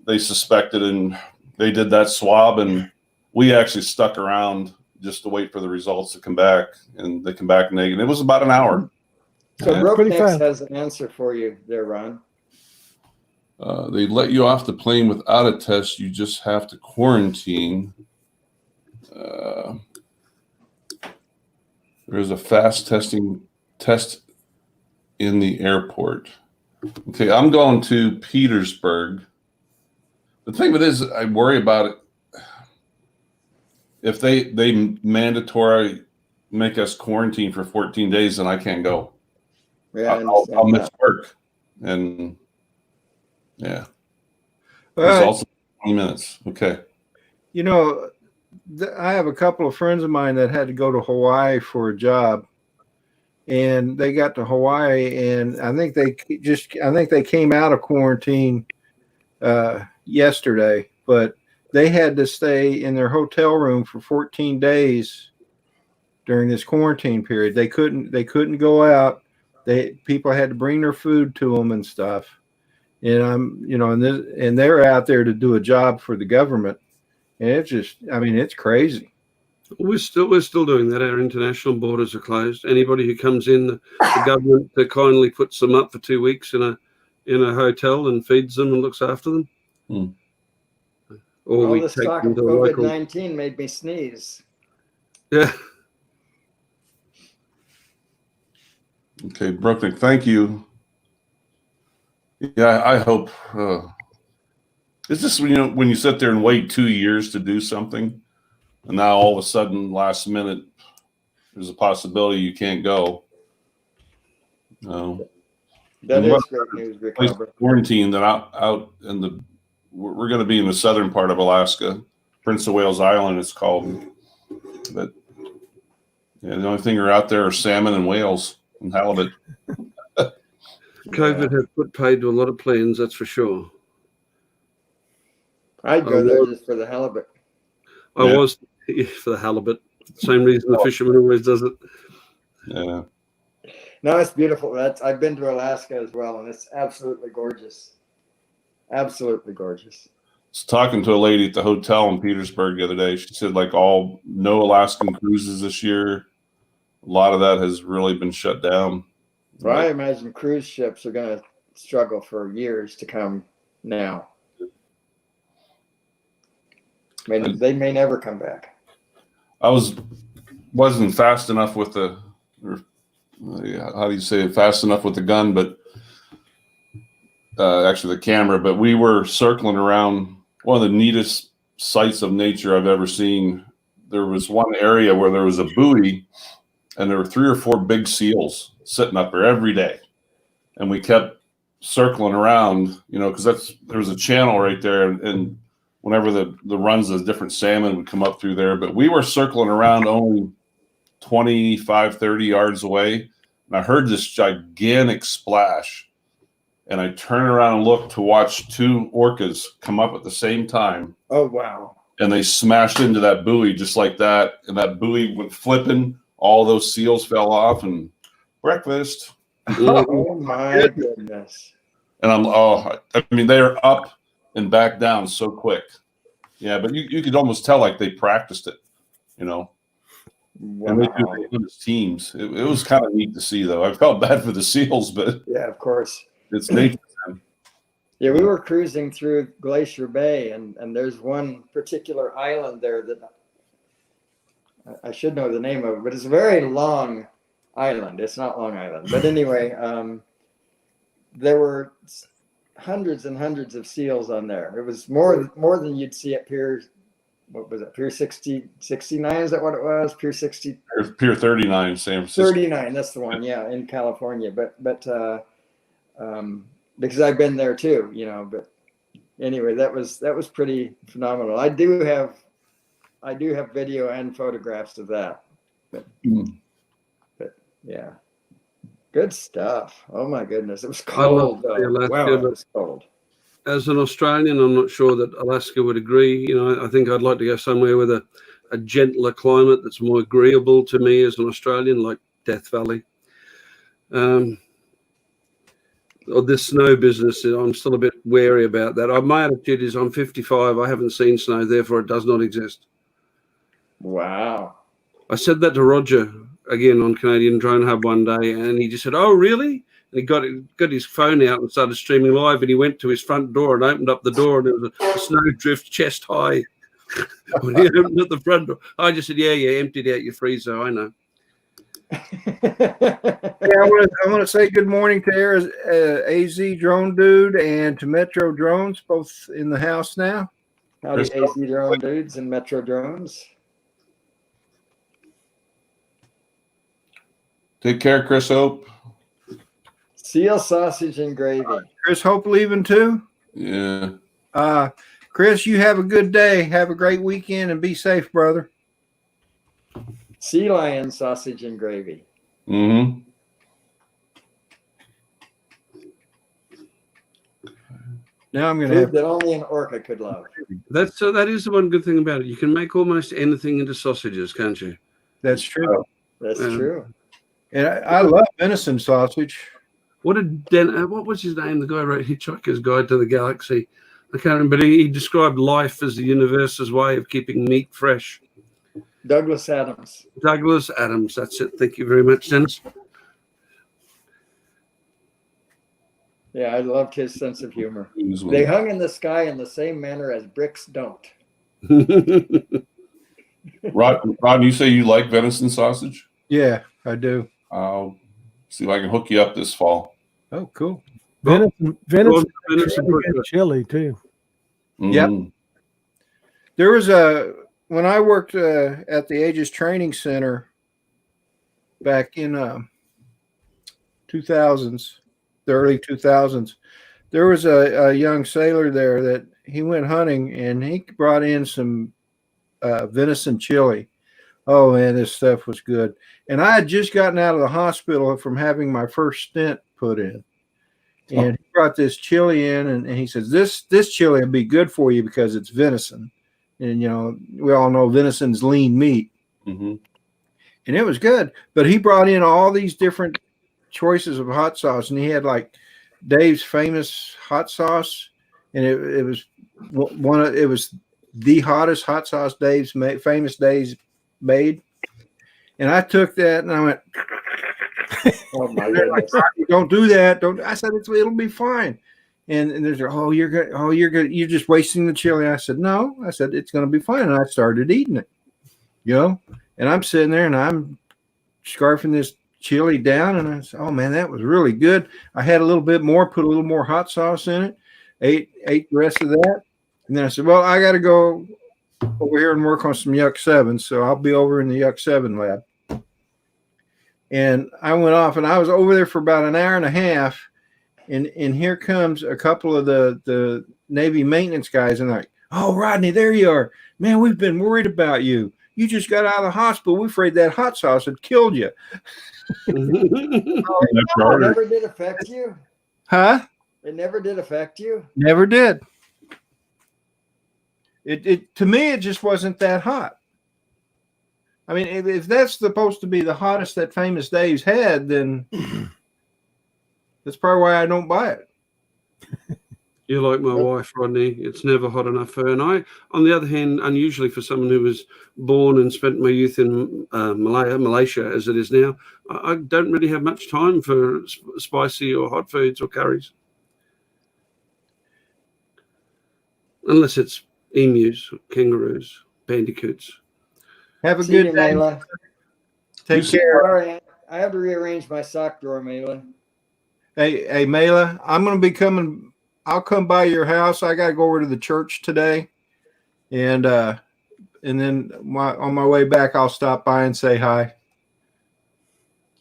they suspected, and they did that swab, and we actually stuck around just to wait for the results to come back, and they come back negative. It was about an hour. So Brooknecks has an answer for you there, Ron. They let you off the plane without a test. You just have to quarantine. There's a fast test in the airport. Okay, I'm going to Petersburg. The thing with it is, I worry about it. If they mandatory make us quarantine for 14 days, then I can't go. Yeah, I'll miss work. And yeah. Well, Results in 20 minutes. Okay. you know, I have a couple of friends of mine that had to go to Hawaii for a job, and they got to Hawaii, and I think they came out of quarantine yesterday, but they had to stay in their hotel room for 14 days during this quarantine period. They couldn't go out. People had to bring their food to them and stuff. And and they're out there to do a job for the government. And it's crazy. We're still doing that. Our international borders are closed. Anybody who comes in, the government kindly puts them up for 2 weeks in a hotel and feeds them and looks after them. Hmm. Or all we this take talk them of to local. COVID-19 made me sneeze. Yeah. Okay, Brooknick, thank you. Yeah, I hope. It's just when you sit there and wait 2 years to do something, and now all of a sudden, last minute, there's a possibility you can't go. No. That is great news, Rick. Quarantine that out in we're going to be in the southern part of Alaska, Prince of Wales Island, it's called. But yeah, the only thing are out there are salmon and whales and halibut. COVID has put paid to a lot of plans, that's for sure. I'd go there just for the halibut. I was for the halibut. Same reason the fisherman always does it. Yeah. No, it's beautiful. I've been to Alaska as well, and it's absolutely gorgeous. Absolutely gorgeous. I was talking to a lady at the hotel in Petersburg the other day. She said no Alaskan cruises this year. A lot of that has really been shut down. Well, I imagine cruise ships are going to struggle for years to come now. I mean, they may never come back. I wasn't fast enough with how do you say it? Fast enough with the gun, but actually the camera. But we were circling around one of the neatest sights of nature I've ever seen. There was one area where there was a buoy, and there were 3 or 4 big seals sitting up there every day, and we kept circling around, because there was a channel right there, and whenever the runs of different salmon would come up through there, but we were circling around only 25, 30 yards away, and I heard this gigantic splash, and I turned around and looked to watch two orcas come up at the same time. Oh, wow. And they smashed into that buoy just like that, and that buoy went flipping. All those seals fell off, and breakfast. Oh, my goodness. And they're up and back down so quick. Yeah, but you could almost tell like they practiced it, Wow. And they do it as teams. It was kind of neat to see, though. I felt bad for the seals, but Yeah, of course. it's nature. Yeah, we were cruising through Glacier Bay, and there's one particular island there that I should know the name of, but it's a very long island. It's not Long Island. But anyway, there were hundreds and hundreds of seals on there. It was more than you'd see at Pier, what was it, Pier 69? Is that what it was? Pier 60? Pier 39, San Francisco. 39, that's the one, yeah, in California. But because I've been there too, but anyway, that was pretty phenomenal. I do have video and photographs of that. But yeah. Good stuff. Oh my goodness. It was cold though. Wow, it was cold. As an Australian, I'm not sure that Alaska would agree. I think I'd like to go somewhere with a gentler climate that's more agreeable to me as an Australian, like Death Valley. Or this snow business, I'm still a bit wary about that. My attitude is I'm 55. I haven't seen snow, therefore it does not exist. Wow. I said that to Roger again on Canadian Drone Hub one day, and he just said, "Oh, really?" And he got his phone out and started streaming live, and he went to his front door and opened up the door, and there was a snowdrift chest high when he opened up the front door. I just said, "Yeah, emptied out your freezer. I know." Yeah, I want to say good morning to AZ Drone Dude and to Metro Drones, both in the house now. Howdy, AZ Drone Dudes and Metro Drones. Take care, Chris Hope. Seal sausage and gravy. Chris Hope leaving too? Yeah. Chris, you have a good day. Have a great weekend and be safe, brother. Sea lion sausage and gravy. Mm-hmm. Now I'm gonna Food have that only an orca could love. That is the one good thing about it. You can make almost anything into sausages, can't you? That's true. That's true. And I love venison sausage. What was his name? The guy who wrote Hitchhiker's Guide to the Galaxy. I can't remember, but he described life as the universe's way of keeping meat fresh. Douglas Adams. Douglas Adams. That's it. Thank you very much, Dennis. Yeah, I loved his sense of humor. They hung in the sky in the same manner as bricks don't. Rod, you say you like venison sausage? Yeah, I do. I'll see if I can hook you up this fall. Oh, cool. Venison chili too. Mm-hmm. Yep. There was when I worked at the Aegis Training Center back in 2000s, the early 2000s, there was a young sailor there that he went hunting and he brought in some venison chili. Oh man, this stuff was good. And I had just gotten out of the hospital from having my first stent put in. And he brought this chili in and he says, this chili will be good for you because it's venison. And, we all know venison's lean meat. Mm-hmm. And it was good. But he brought in all these different choices of hot sauce. And he had like Dave's famous hot sauce. And it was the hottest hot sauce Dave's famous Dave's made. And I took that and I went, Oh my goodness. don't do that. I said, it'll be fine. And there's, you're good. You're just wasting the chili. I said, no. I said, it's going to be fine. And I started eating it, and I'm sitting there and I'm scarfing this chili down. And I said, oh man, that was really good. I had a little bit more, put a little more hot sauce in it, ate the rest of that. And then I said, well, I got to go over here and work on some Yuck 7. So I'll be over in the Yuck 7 lab. And I went off and I was over there for about an hour and a half. and here comes a couple of the Navy maintenance guys, and they're like, "Oh, Rodney, there you are, man. We've been worried about you. You just got out of the hospital. We're afraid that hot sauce had killed you." Oh, it never did affect you? Huh? It never did affect you? Never did. It to me, it just wasn't that hot. I mean, if that's supposed to be the hottest that Famous Dave's had, then that's probably why I don't buy it. You're like my wife, Rodney. It's never hot enough for her. And I, on the other hand, unusually for someone who was born and spent my youth in Malaysia, as it is now, I don't really have much time for spicy or hot foods or curries. Unless it's emus, kangaroos, bandicoots. Have a See good you, day. Mayla. Take care. Sorry, I have to rearrange my sock drawer, Mayla. Hey, Mayla, I'm going to be coming. I'll come by your house. I got to go over to the church today. And then on my way back, I'll stop by and say hi.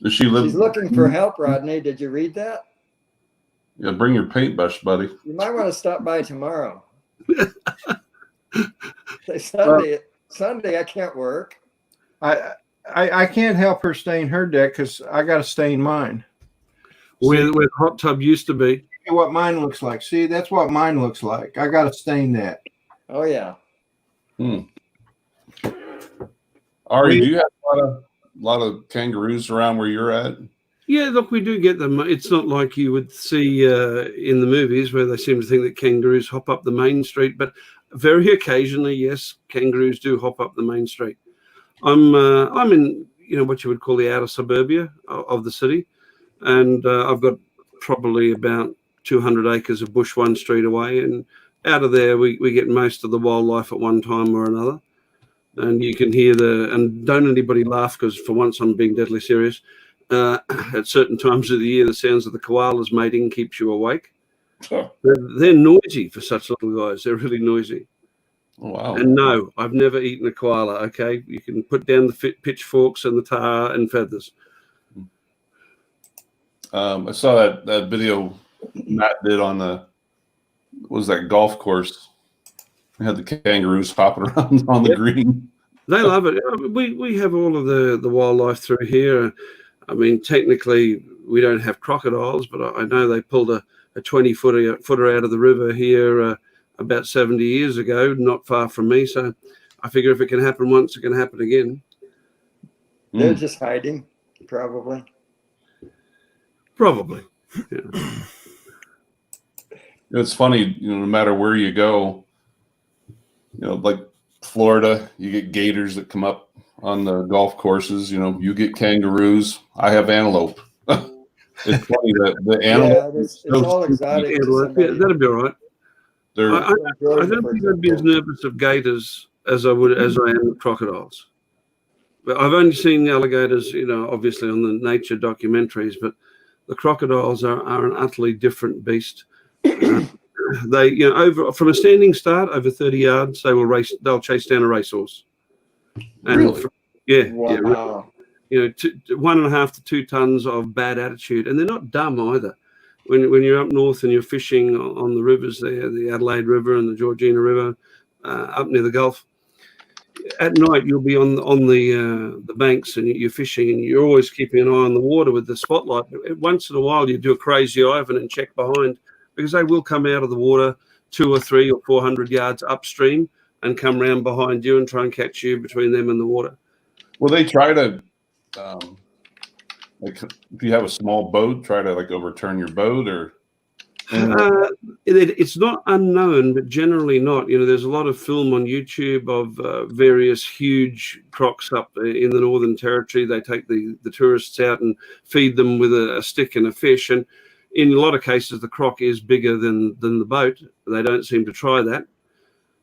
Does she live? She's looking for help, Rodney. Did you read that? Yeah, bring your paintbrush, buddy. You might want to stop by tomorrow. Say Sunday I can't work. I can't help her stain her deck because I got to stain mine. Where the hot tub used to be. What mine looks like. See, that's what mine looks like. I got to stain that. Oh, yeah. Ari, do you have a lot of kangaroos around where you're at? Yeah, look, we do get them. It's not like you would see in the movies where they seem to think that kangaroos hop up the main street, but very occasionally, yes, kangaroos do hop up the main street. I'm in, what you would call the outer suburbia of the city, and I've got probably about 200 acres of bush one street away, and out of there we get most of the wildlife at one time or another. And you can hear and don't anybody laugh, because for once I'm being deadly serious. At certain times of the year, the sounds of the koalas mating keeps you awake. Oh. They're noisy for such little guys. They're really noisy. Oh, wow. And no, I've never eaten a koala. Okay, you can put down the pitchforks and the tar and feathers. I saw that video Matt did on what was that golf course? They had the kangaroos hopping around on the green. They love it. We have all of the wildlife through here. I mean, technically, we don't have crocodiles, but I know they pulled a 20-footer out of the river here about 70 years ago, not far from me. So I figure if it can happen once, it can happen again. They're just hiding, probably. Probably. Yeah. It's funny, no matter where you go, like Florida, you get gators that come up on the golf courses. You get kangaroos. I have antelope. It's funny that the antelope. Yeah, it's all exotic. Yeah, that'd be all right. I don't think I'd be as nervous of gators as I am with crocodiles. But I've only seen alligators, obviously on the nature documentaries, but the crocodiles are an utterly different beast. They, from a standing start over 30 yards, they'll chase down a racehorse. And Really? Wow. 1.5 to 2 tons of bad attitude, and they're not dumb either. When you're up north and you're fishing on the rivers there, the Adelaide River and the Georgina River, up near the Gulf, at night you'll be on the banks and you're fishing, and you're always keeping an eye on the water with the spotlight. Once in a while you do a crazy Ivan and check behind, because they will come out of the water 200 or 300 or 400 yards upstream and come round behind you and try and catch you between them and the water. Will they try to, if you have a small boat, try to overturn your boat, or? It's not unknown, but generally not. There's a lot of film on YouTube of various huge crocs up in the Northern Territory. They take the tourists out and feed them with a stick and a fish, and in a lot of cases the croc is bigger than the boat. They don't seem to try that.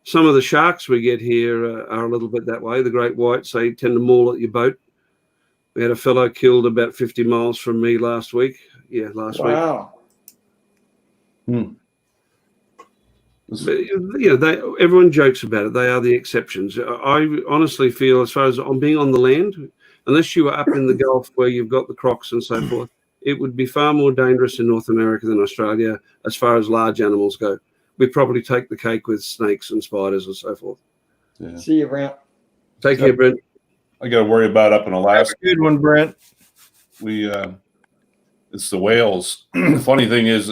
Some of the sharks we get here are a little bit that way. The great whites, they tend to maul at your boat. We had a fellow killed about 50 miles from me last week. Yeah, last week. Wow. But, everyone jokes about it. They are the exceptions. I honestly feel, as far as on being on the land, unless you are up in the Gulf where you've got the crocs and so forth, it would be far more dangerous in North America than Australia as far as large animals go. We'd probably take the cake with snakes and spiders and so forth. Yeah. See you, Brent. Take care, Brent. I got to worry about up in Alaska. Good one, Brent. We it's the whales. The funny thing is,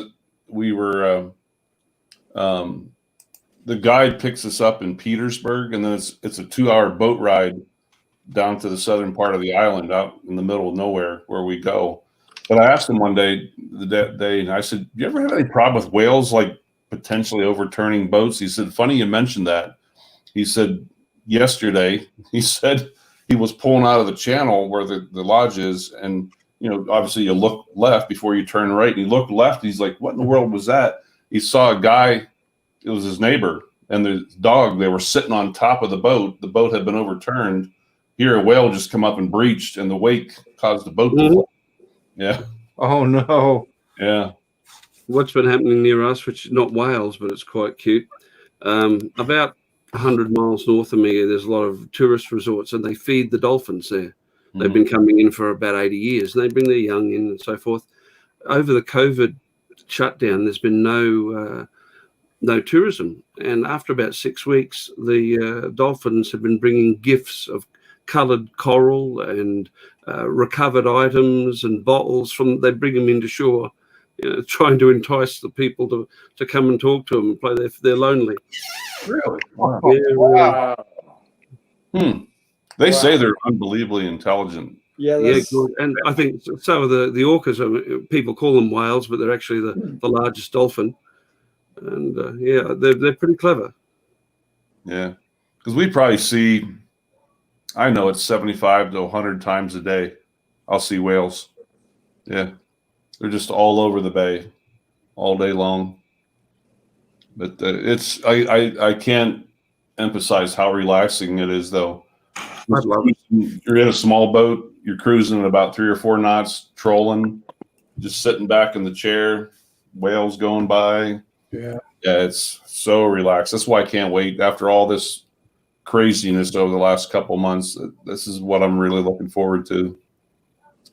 we were the guide picks us up in Petersburg, and then it's a 2-hour boat ride down to the southern part of the island, out in the middle of nowhere where we go. But I asked him one day, and I said, "Do you ever have any problem with whales like potentially overturning boats?" He said, "Funny you mentioned that." He said, "Yesterday," he said, he was pulling out of the channel where the lodge is, and obviously you look left before you turn right, and he looked left. He's like, "What in the world was that?" He saw a guy. It was his neighbor and the dog. They were sitting on top of the boat. The boat had been overturned. Here, a whale just come up and breached, and the wake caused the boat to flip. Yeah. Oh no. Yeah. What's been happening near us, which is not Wales, but it's quite cute. About 100 miles north of me, there's a lot of tourist resorts, and they feed the dolphins there. Mm-hmm. They've been coming in for about 80 years, and they bring their young in and so forth. Over the COVID shutdown, there's been no tourism, and after about 6 weeks, the dolphins have been bringing gifts of coloured coral and recovered items and bottles they bring them into shore, trying to entice the people to come and talk to them and play. They're lonely. Really? Wow. Yeah, really. Wow. They say they're unbelievably intelligent. Yeah, Yeah, that's, good. And I think some of the orcas, people call them whales, but they're actually the largest dolphin. And they're pretty clever. Yeah, because we probably see, I know it's 75 to 100 times a day. I'll see whales. Yeah, they're just all over the bay, all day long. But I can't emphasize how relaxing it is, though. I love it. You're in a small boat. You're cruising at about 3 or 4 knots, trolling, just sitting back in the chair. Whales going by. Yeah. Yeah, it's so relaxed. That's why I can't wait. After all this craziness over the last couple months, this is what I'm really looking forward to.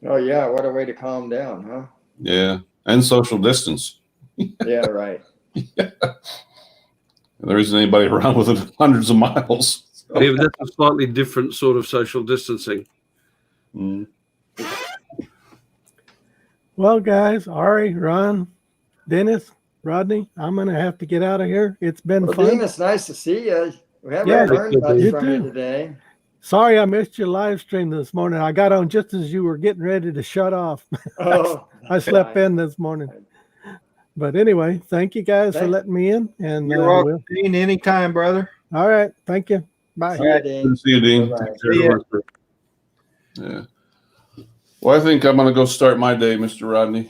oh yeah, what a way to calm down, huh? Yeah, and social distance. Yeah, right. There isn't anybody around within hundreds of miles. So. Yeah, but that's a slightly different sort of social distancing. Mm. Well, guys, Ari, Ron, Dennis, Rodney, I'm going to have to get out of here. It's been Well, fun. Dean, it's nice to see you. We haven't Yeah, learned you much too. from you today. Sorry I missed your live stream this morning. I got on just as you were getting ready to shut off. Oh, I slept in this morning. But anyway, thank you guys for Thanks. letting me in. And You're welcome, Dean. Anytime, brother. all right. Thank you. Bye. See you, Dean. Good to see you, Dean. Bye-bye. Take care. See ya. Yeah. Well, I think I'm going to go start my day, Mr. Rodney.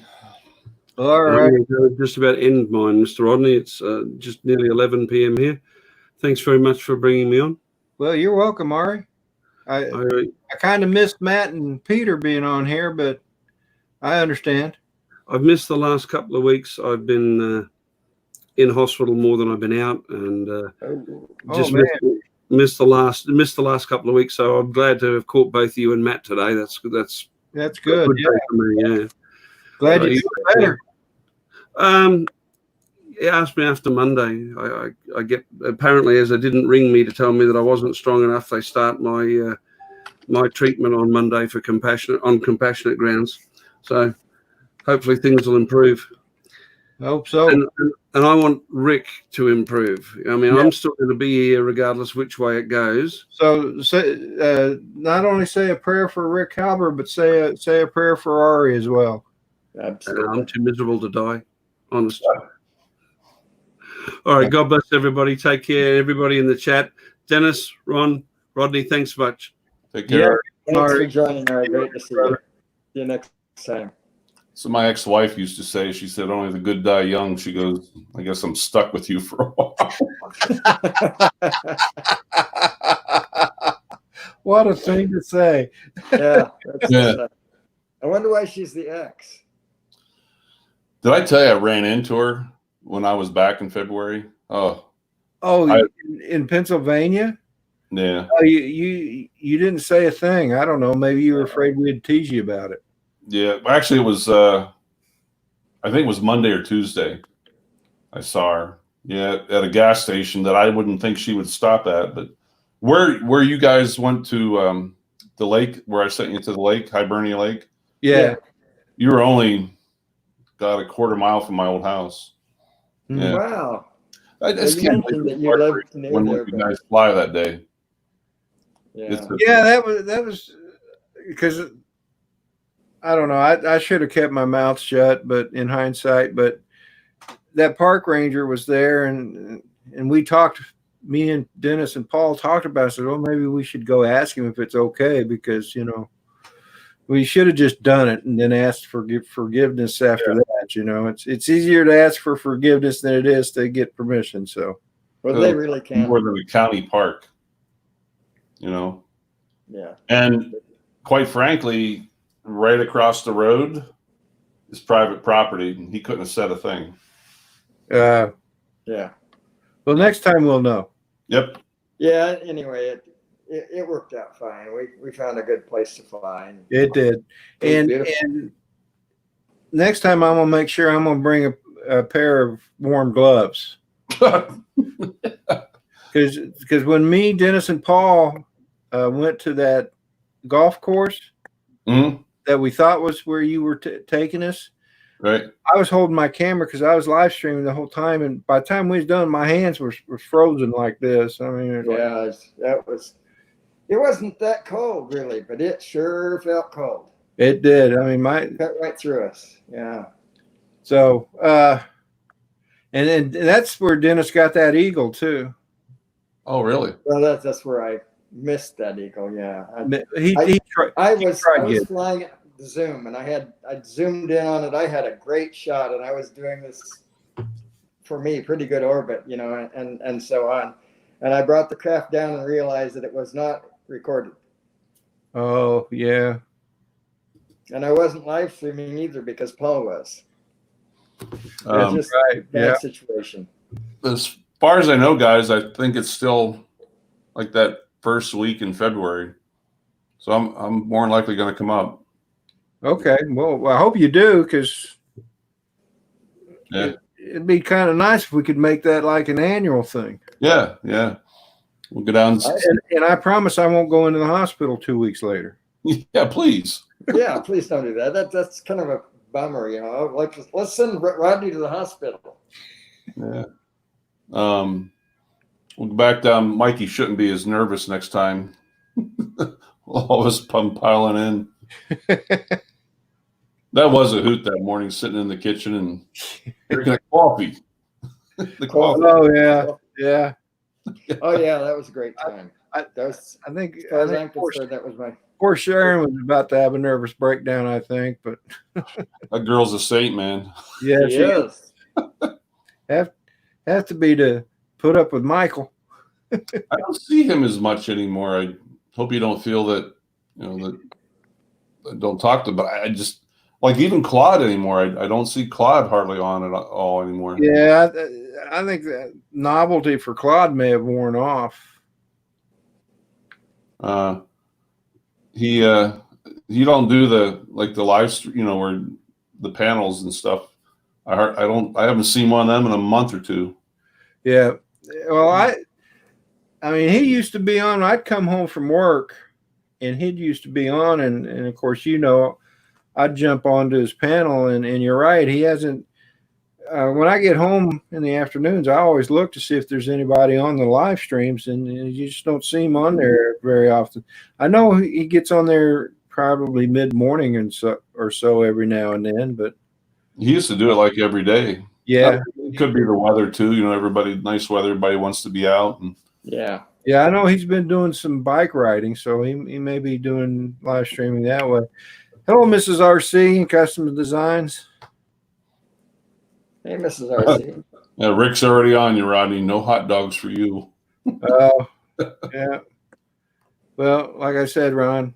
All right. I'm going to just about end mine, Mr. Rodney. It's just nearly 11 p.m. here. Thanks very much for bringing me on. Well, you're welcome, Ari. I kind of missed Matt and Peter being on here, but I understand. I've missed the last couple of weeks. I've been in hospital more than I've been out, and just man. missed the last couple of weeks. So I'm glad to have caught both you and Matt today. That's That's a good. good Yeah. day for me. Yeah. Glad you feel better. He asked me after Monday. I get, apparently, as they didn't ring me to tell me that I wasn't strong enough, they start my my treatment on Monday for compassionate grounds. So hopefully things will improve. I hope so. And I want Rick to improve. I mean, I'm still going to be here regardless which way it goes. So say, not only say a prayer for Rick Halber, but say a prayer for Ari as well. Absolutely. I'm too miserable to die, honestly. All right. God bless everybody. Take care. Everybody in the chat. Dennis, Ron, Rodney, thanks much. Take care. Thanks All for right. joining, Ari. Great to see you. See you next time. So my ex-wife used to say, she said, only the good die young. She goes, I guess I'm stuck with you for a while. What a thing to say. Yeah. Yeah. I wonder why she's the ex. Did I tell you I ran into her when I was back in February? Oh, In Pennsylvania? yeah. Oh, you didn't say a thing. I don't know. Maybe you were afraid we'd tease you about it. Yeah, actually, it was. I think it was Monday or Tuesday. I saw her. Yeah, at a gas station that I wouldn't think she would stop at. But where you guys went to the lake, where I sent you to the lake, Hibernia Lake, Yeah. you were only got a quarter mile from my old house. Mhm. Yeah, Wow. I Well, just you can't mentioned believe that you lived near when there, you but guys fly that day. yeah. Yeah, that was because I don't know. I should have kept my mouth shut, but in hindsight, but that park ranger was there, and we talked. Me and Dennis and Paul talked about it. I said, well, maybe we should go ask him if it's okay, because we should have just done it and then asked for forgiveness after that. It's easier to ask for forgiveness than it is to get permission. So, Well, they really can. More than a county park, Yeah. And quite frankly, right across the road is private property. He couldn't have said a thing. Yeah. Well, next time we'll know. Yep. Yeah. Anyway, it worked out fine. We found a good place to fly. It did. It was And next time I'm gonna make sure I'm gonna bring a pair of warm gloves. Because when me, Dennis, and Paul went to that golf course that we thought was where you were taking us, right? I was holding my camera because I was live streaming the whole time, and by the time we was done, my hands were frozen like this. I mean, it wasn't that cold really, but it sure felt cold. It did. I mean, it cut right through us. Yeah. So, and then that's where Dennis got that eagle too. Oh, really? Well, that's where I missed that eagle. Yeah. I was flying the zoom, and I zoomed in on it. I had a great shot, and I was doing this, for me, pretty good orbit, and so on. And I brought the craft down and realized that it was not recorded. Oh, yeah. And I wasn't live streaming either because Paul was. Just right. Bad situation. As far as I know, guys, I think it's still like that first week in February. So I'm more than likely going to come up. Okay. Well, I hope you do, because it'd be kind of nice if we could make that like an annual thing. Yeah. We'll go down. And I promise I won't go into the hospital 2 weeks later. Yeah, please. Yeah, please don't do that. That's kind of a bummer, Like, let's send Rodney to the hospital. Yeah. We'll go back down. Mikey shouldn't be as nervous next time. All of us piling in. That was a hoot that morning, sitting in the kitchen and drinking coffee. The coffee. Oh yeah. Oh yeah, that was a great time. I think that was my. Poor Sharon was about to have a nervous breakdown, I think, but that girl's a saint, man. Yeah, she is. Have to be to put up with Michael. I don't see him as much anymore. I hope you don't feel that that I don't talk to, but I just like even Claude anymore. I don't see Claude hardly on at all anymore. Yeah, I think that novelty for Claude may have worn off. He don't do the live stream, where the panels and stuff. I haven't seen one of them in a month or two. Yeah. Well, I mean, he used to be on. I'd come home from work and he'd used to be on, and of course, I'd jump onto his panel, and you're right, he hasn't. When I get home in the afternoons, I always look to see if there's anybody on the live streams, and you just don't see him on there very often. I know he gets on there probably mid-morning or so every now and then, but he used to do it like every day. Yeah, it could be the weather too. Nice weather, everybody wants to be out. And yeah, I know he's been doing some bike riding, so he may be doing live streaming that way. Hello, Mrs. RC and Custom Designs. Hey, Mrs. RC. Yeah, Rick's already on you, Rodney. No hot dogs for you. Oh, yeah. Well, like I said, Ron,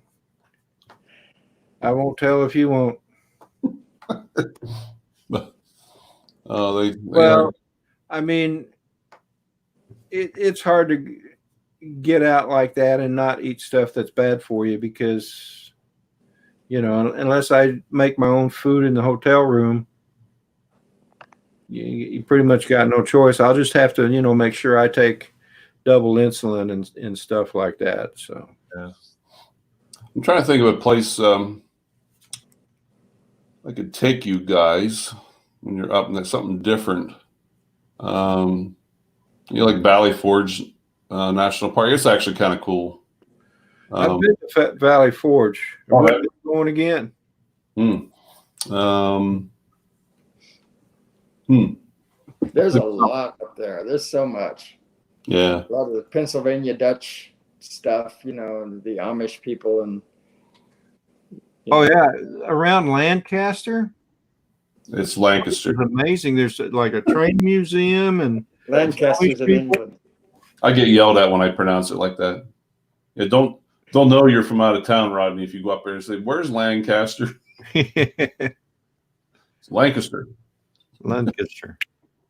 I won't tell if you won't. I mean, it's hard to get out like that and not eat stuff that's bad for you, because You know, unless I make my own food in the hotel room, you pretty much got no choice. I'll just have to, make sure I take double insulin and stuff like that. So Yeah. I'm trying to think of a place I could take you guys when you're up and something different. Like Valley Forge National Park. It's actually kind of cool. I've been to Valley Forge. Oh, When are you going again? There's a lot up there. There's so much. Yeah. A lot of the Pennsylvania Dutch stuff, and the Amish people and. Oh yeah, around Lancaster. It's Lancaster. It's amazing. There's like a train museum and Lancaster's in England. I get yelled at when I pronounce it like that. Yeah, don't know you're from out of town, Rodney, if you go up there and say, "Where's Lancaster?" It's Lancaster. Lancaster.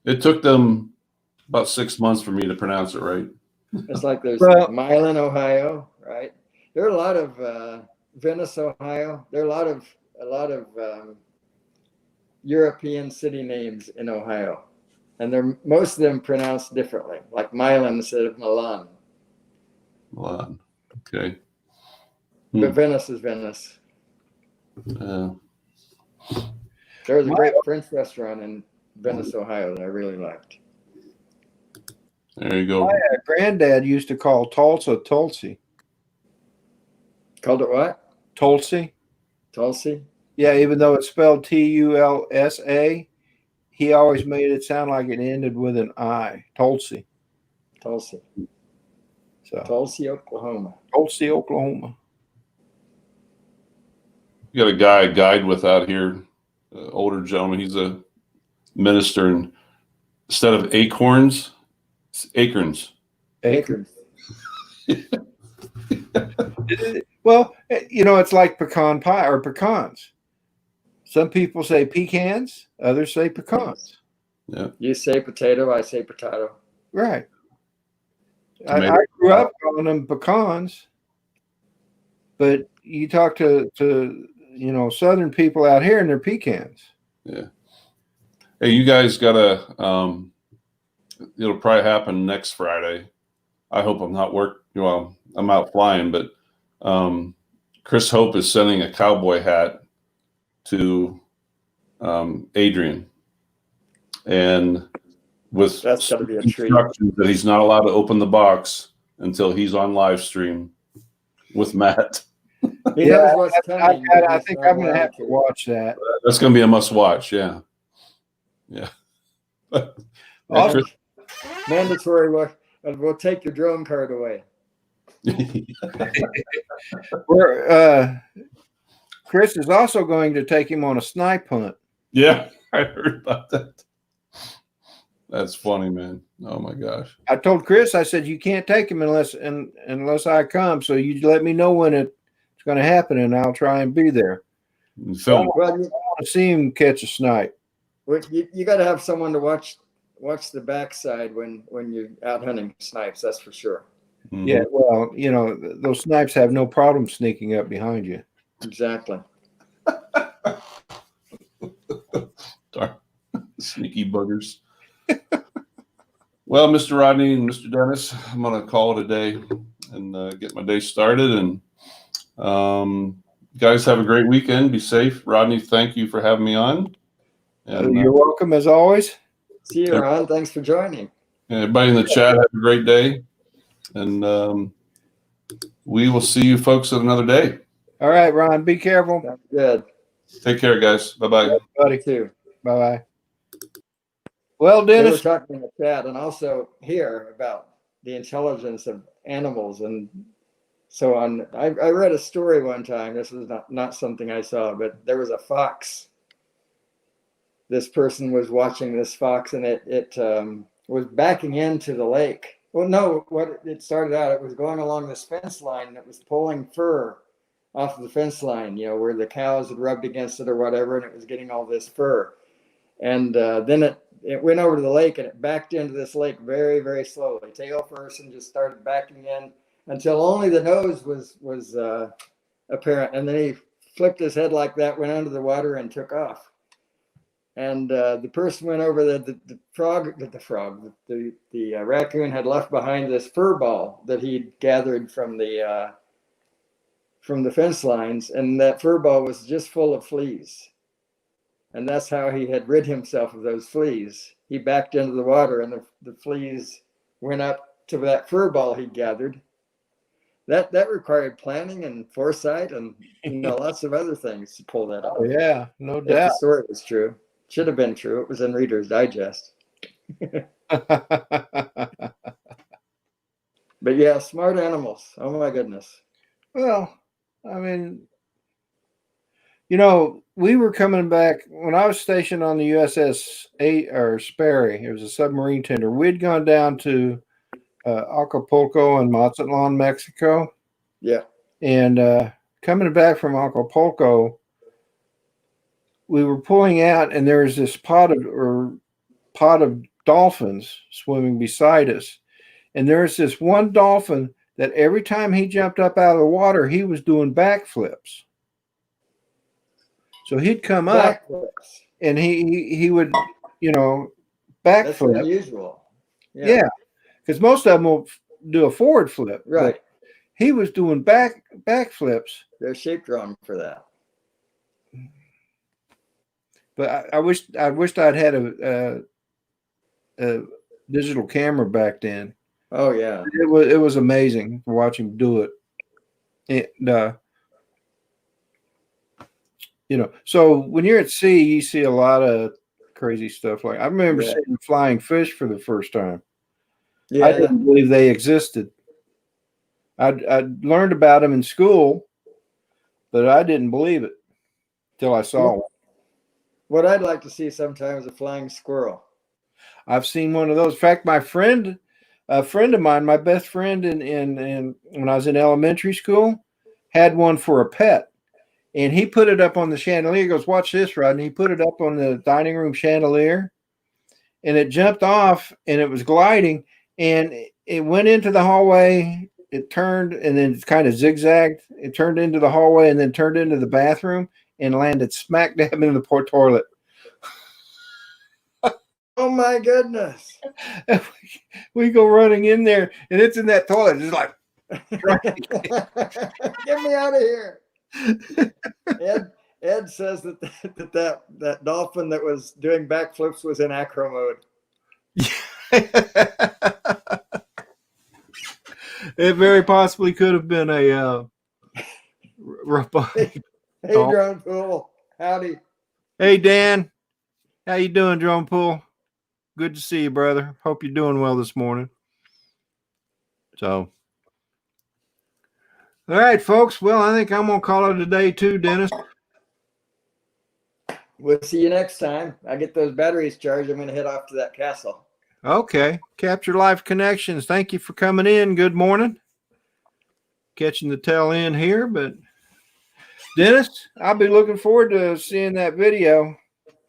It took them about 6 months for me to pronounce it right. It's like there's Well- Milan, Ohio, right? There are a lot of Venice, Ohio. There are a lot of European city names in Ohio, and most of them pronounced differently, like Milan instead of Milan. Milan. Okay. But Venice is Venice. Uh, There was a great French restaurant in Venice, Ohio that I really liked. there you go. My granddad used to call Tulsa Tulsi. Called it what? Tulsi. Tulsi? Yeah, even though it's spelled Tulsa, he always made it sound like it ended with an I. Tulsi. Tulsi. So Tulsi, Oklahoma. Tulsi, Oklahoma. You got a guy I guide with out here, older gentleman. He's a minister, and instead of acorns, it's acorns. Acres. Well, it's like pecan pie or pecans. Some people say pecans, others say pecans. Yeah. You say potato, I say potato. Right. I Tomato. grew up calling them pecans, but you talk to Southern people out here and they're pecans. Yeah. Hey, you guys gotta it'll probably happen next Friday. I hope I'm not I'm out flying, but Chris Hope is sending a cowboy hat to Adrian, and with That's gotta be a treat. instructions that he's not allowed to open the box until he's on live stream with Matt. He knows what's coming. I think I'm going to have to watch that. That's going to be a must watch. Yeah. Yeah. Also, Mandatory. We'll take your drone card away. Chris is also going to take him on a snipe hunt. Yeah, I heard about that. That's funny, man. Oh my gosh. I told Chris, I said, you can't take him unless I come. So you let me know when it's going to happen, and I'll try and be there. Film. Well, I want to see him catch a snipe. you got to have someone to watch the backside when you're out hunting snipes. That's for sure. Mhm. Yeah, well, those snipes have no problem sneaking up behind you. Exactly. Darn. Sneaky buggers. Well, Mr. Rodney and Mr. Dennis, I'm going to call it a day and get my day started. And guys, have a great weekend. Be safe. Rodney, thank you for having me on. And You're welcome, as always. See you, Ron. Thanks for joining. everybody in the chat, have a great day. And we will see you folks at another day. All right, Ron, be careful. Sounds good. Take care, guys. Bye-bye. Buddy. Too. Bye-bye. Well, They were Dennis, talking in the chat and also here about the intelligence of animals and so on. I read a story one time. This was not something I saw, but there was a fox. This person was watching this fox, and it was backing into the lake. Well, no, what it started out, it was going along this fence line, and it was pulling fur off of the fence line, where the cows had rubbed against it or whatever, and it was getting all this fur. And then it went over to the lake, and it backed into this lake very, very slowly, tail first, and just started backing in until only the nose was apparent. And then he flipped his head like that, went under the water and took off. And the person went over the raccoon had left behind this fur ball that he'd gathered from the fence lines, and that fur ball was just full of fleas. And that's how he had rid himself of those fleas. He backed into the water, and the fleas went up to that fur ball he gathered. That required planning and foresight and lots of other things to pull that off. Oh, yeah, no If doubt. the story was true. Should have been true. It was in Reader's Digest. But yeah, smart animals. Oh my goodness. Well, I mean, we were coming back when I was stationed on the USS Sperry. It was a submarine tender. We'd gone down to Acapulco and Mazatlan, Mexico. Yeah. And coming back from Acapulco, we were pulling out, and there was this pod of dolphins swimming beside us. And there was this one dolphin that every time he jumped up out of the water, he was doing backflips. So he'd come up and he would, backflip. That's unusual. Yeah. Because most of them will do a forward flip. Right. He was doing backflips. They're shaped wrong for that. But I wished I'd had a digital camera back then. Oh yeah. It was amazing to watch him do it. And so when you're at sea, you see a lot of crazy stuff. Like I remember seeing flying fish for the first time. Yeah. I didn't believe they existed. I'd learned about them in school, but I didn't believe it till I saw one. What I'd like to see sometime is a flying squirrel. I've seen one of those. In fact, a friend of mine, my best friend in when I was in elementary school, had one for a pet. And he put it up on the chandelier. He goes, "Watch this, Rodney." He put it up on the dining room chandelier, and it jumped off, and it was gliding, and it went into the hallway. It turned, and then kind of zigzagged. It turned into the hallway, and then turned into the bathroom, and landed smack dab into the toilet. Oh my goodness! We go running in there, and it's in that toilet. It's like, get me out of here. Ed says that dolphin that was doing backflips was in acro mode. It very possibly could have been a Hey, Drone Pool. Howdy. Hey, Dan. How you doing, Drone Pool? Good to see you, brother. Hope you're doing well this morning. So, all right, folks. Well, I think I'm going to call it a day too, Dennis. We'll see you next time. I get those batteries charged. I'm going to head off to that castle. Okay. Capture Life Connections. Thank you for coming in. Good morning. Catching the tail end here, but Dennis, I'll be looking forward to seeing that video.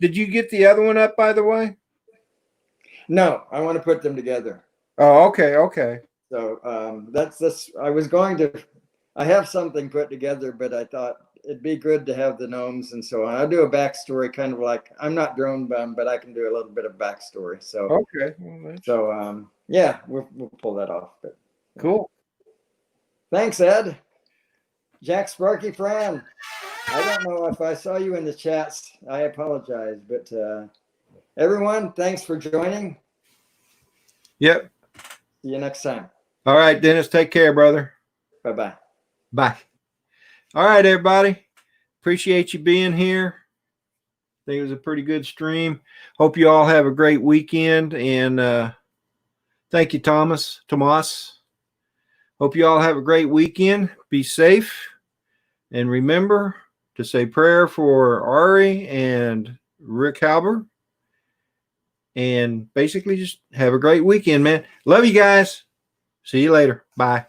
Did you get the other one up, by the way? No, I want to put them together. Oh, okay. Okay. So that's I have something put together, but I thought it'd be good to have the gnomes and so on. I'll do a backstory, kind of like I'm not Drone Bum, but I can do a little bit of backstory. So okay. Well, yeah, we'll pull that off. But cool. Thanks, Ed. Jack Sparky Fran. I don't know if I saw you in the chats. I apologize, but everyone, thanks for joining. Yep. See you next time. All right, Dennis. Take care, brother. Bye-bye. Bye. All right, everybody. Appreciate you being here. I think it was a pretty good stream. Hope you all have a great weekend. And thank you, Tomas. Hope you all have a great weekend. Be safe. And remember to say prayer for Ari and Rick Halber. And basically just have a great weekend, man. Love you guys. See you later. Bye.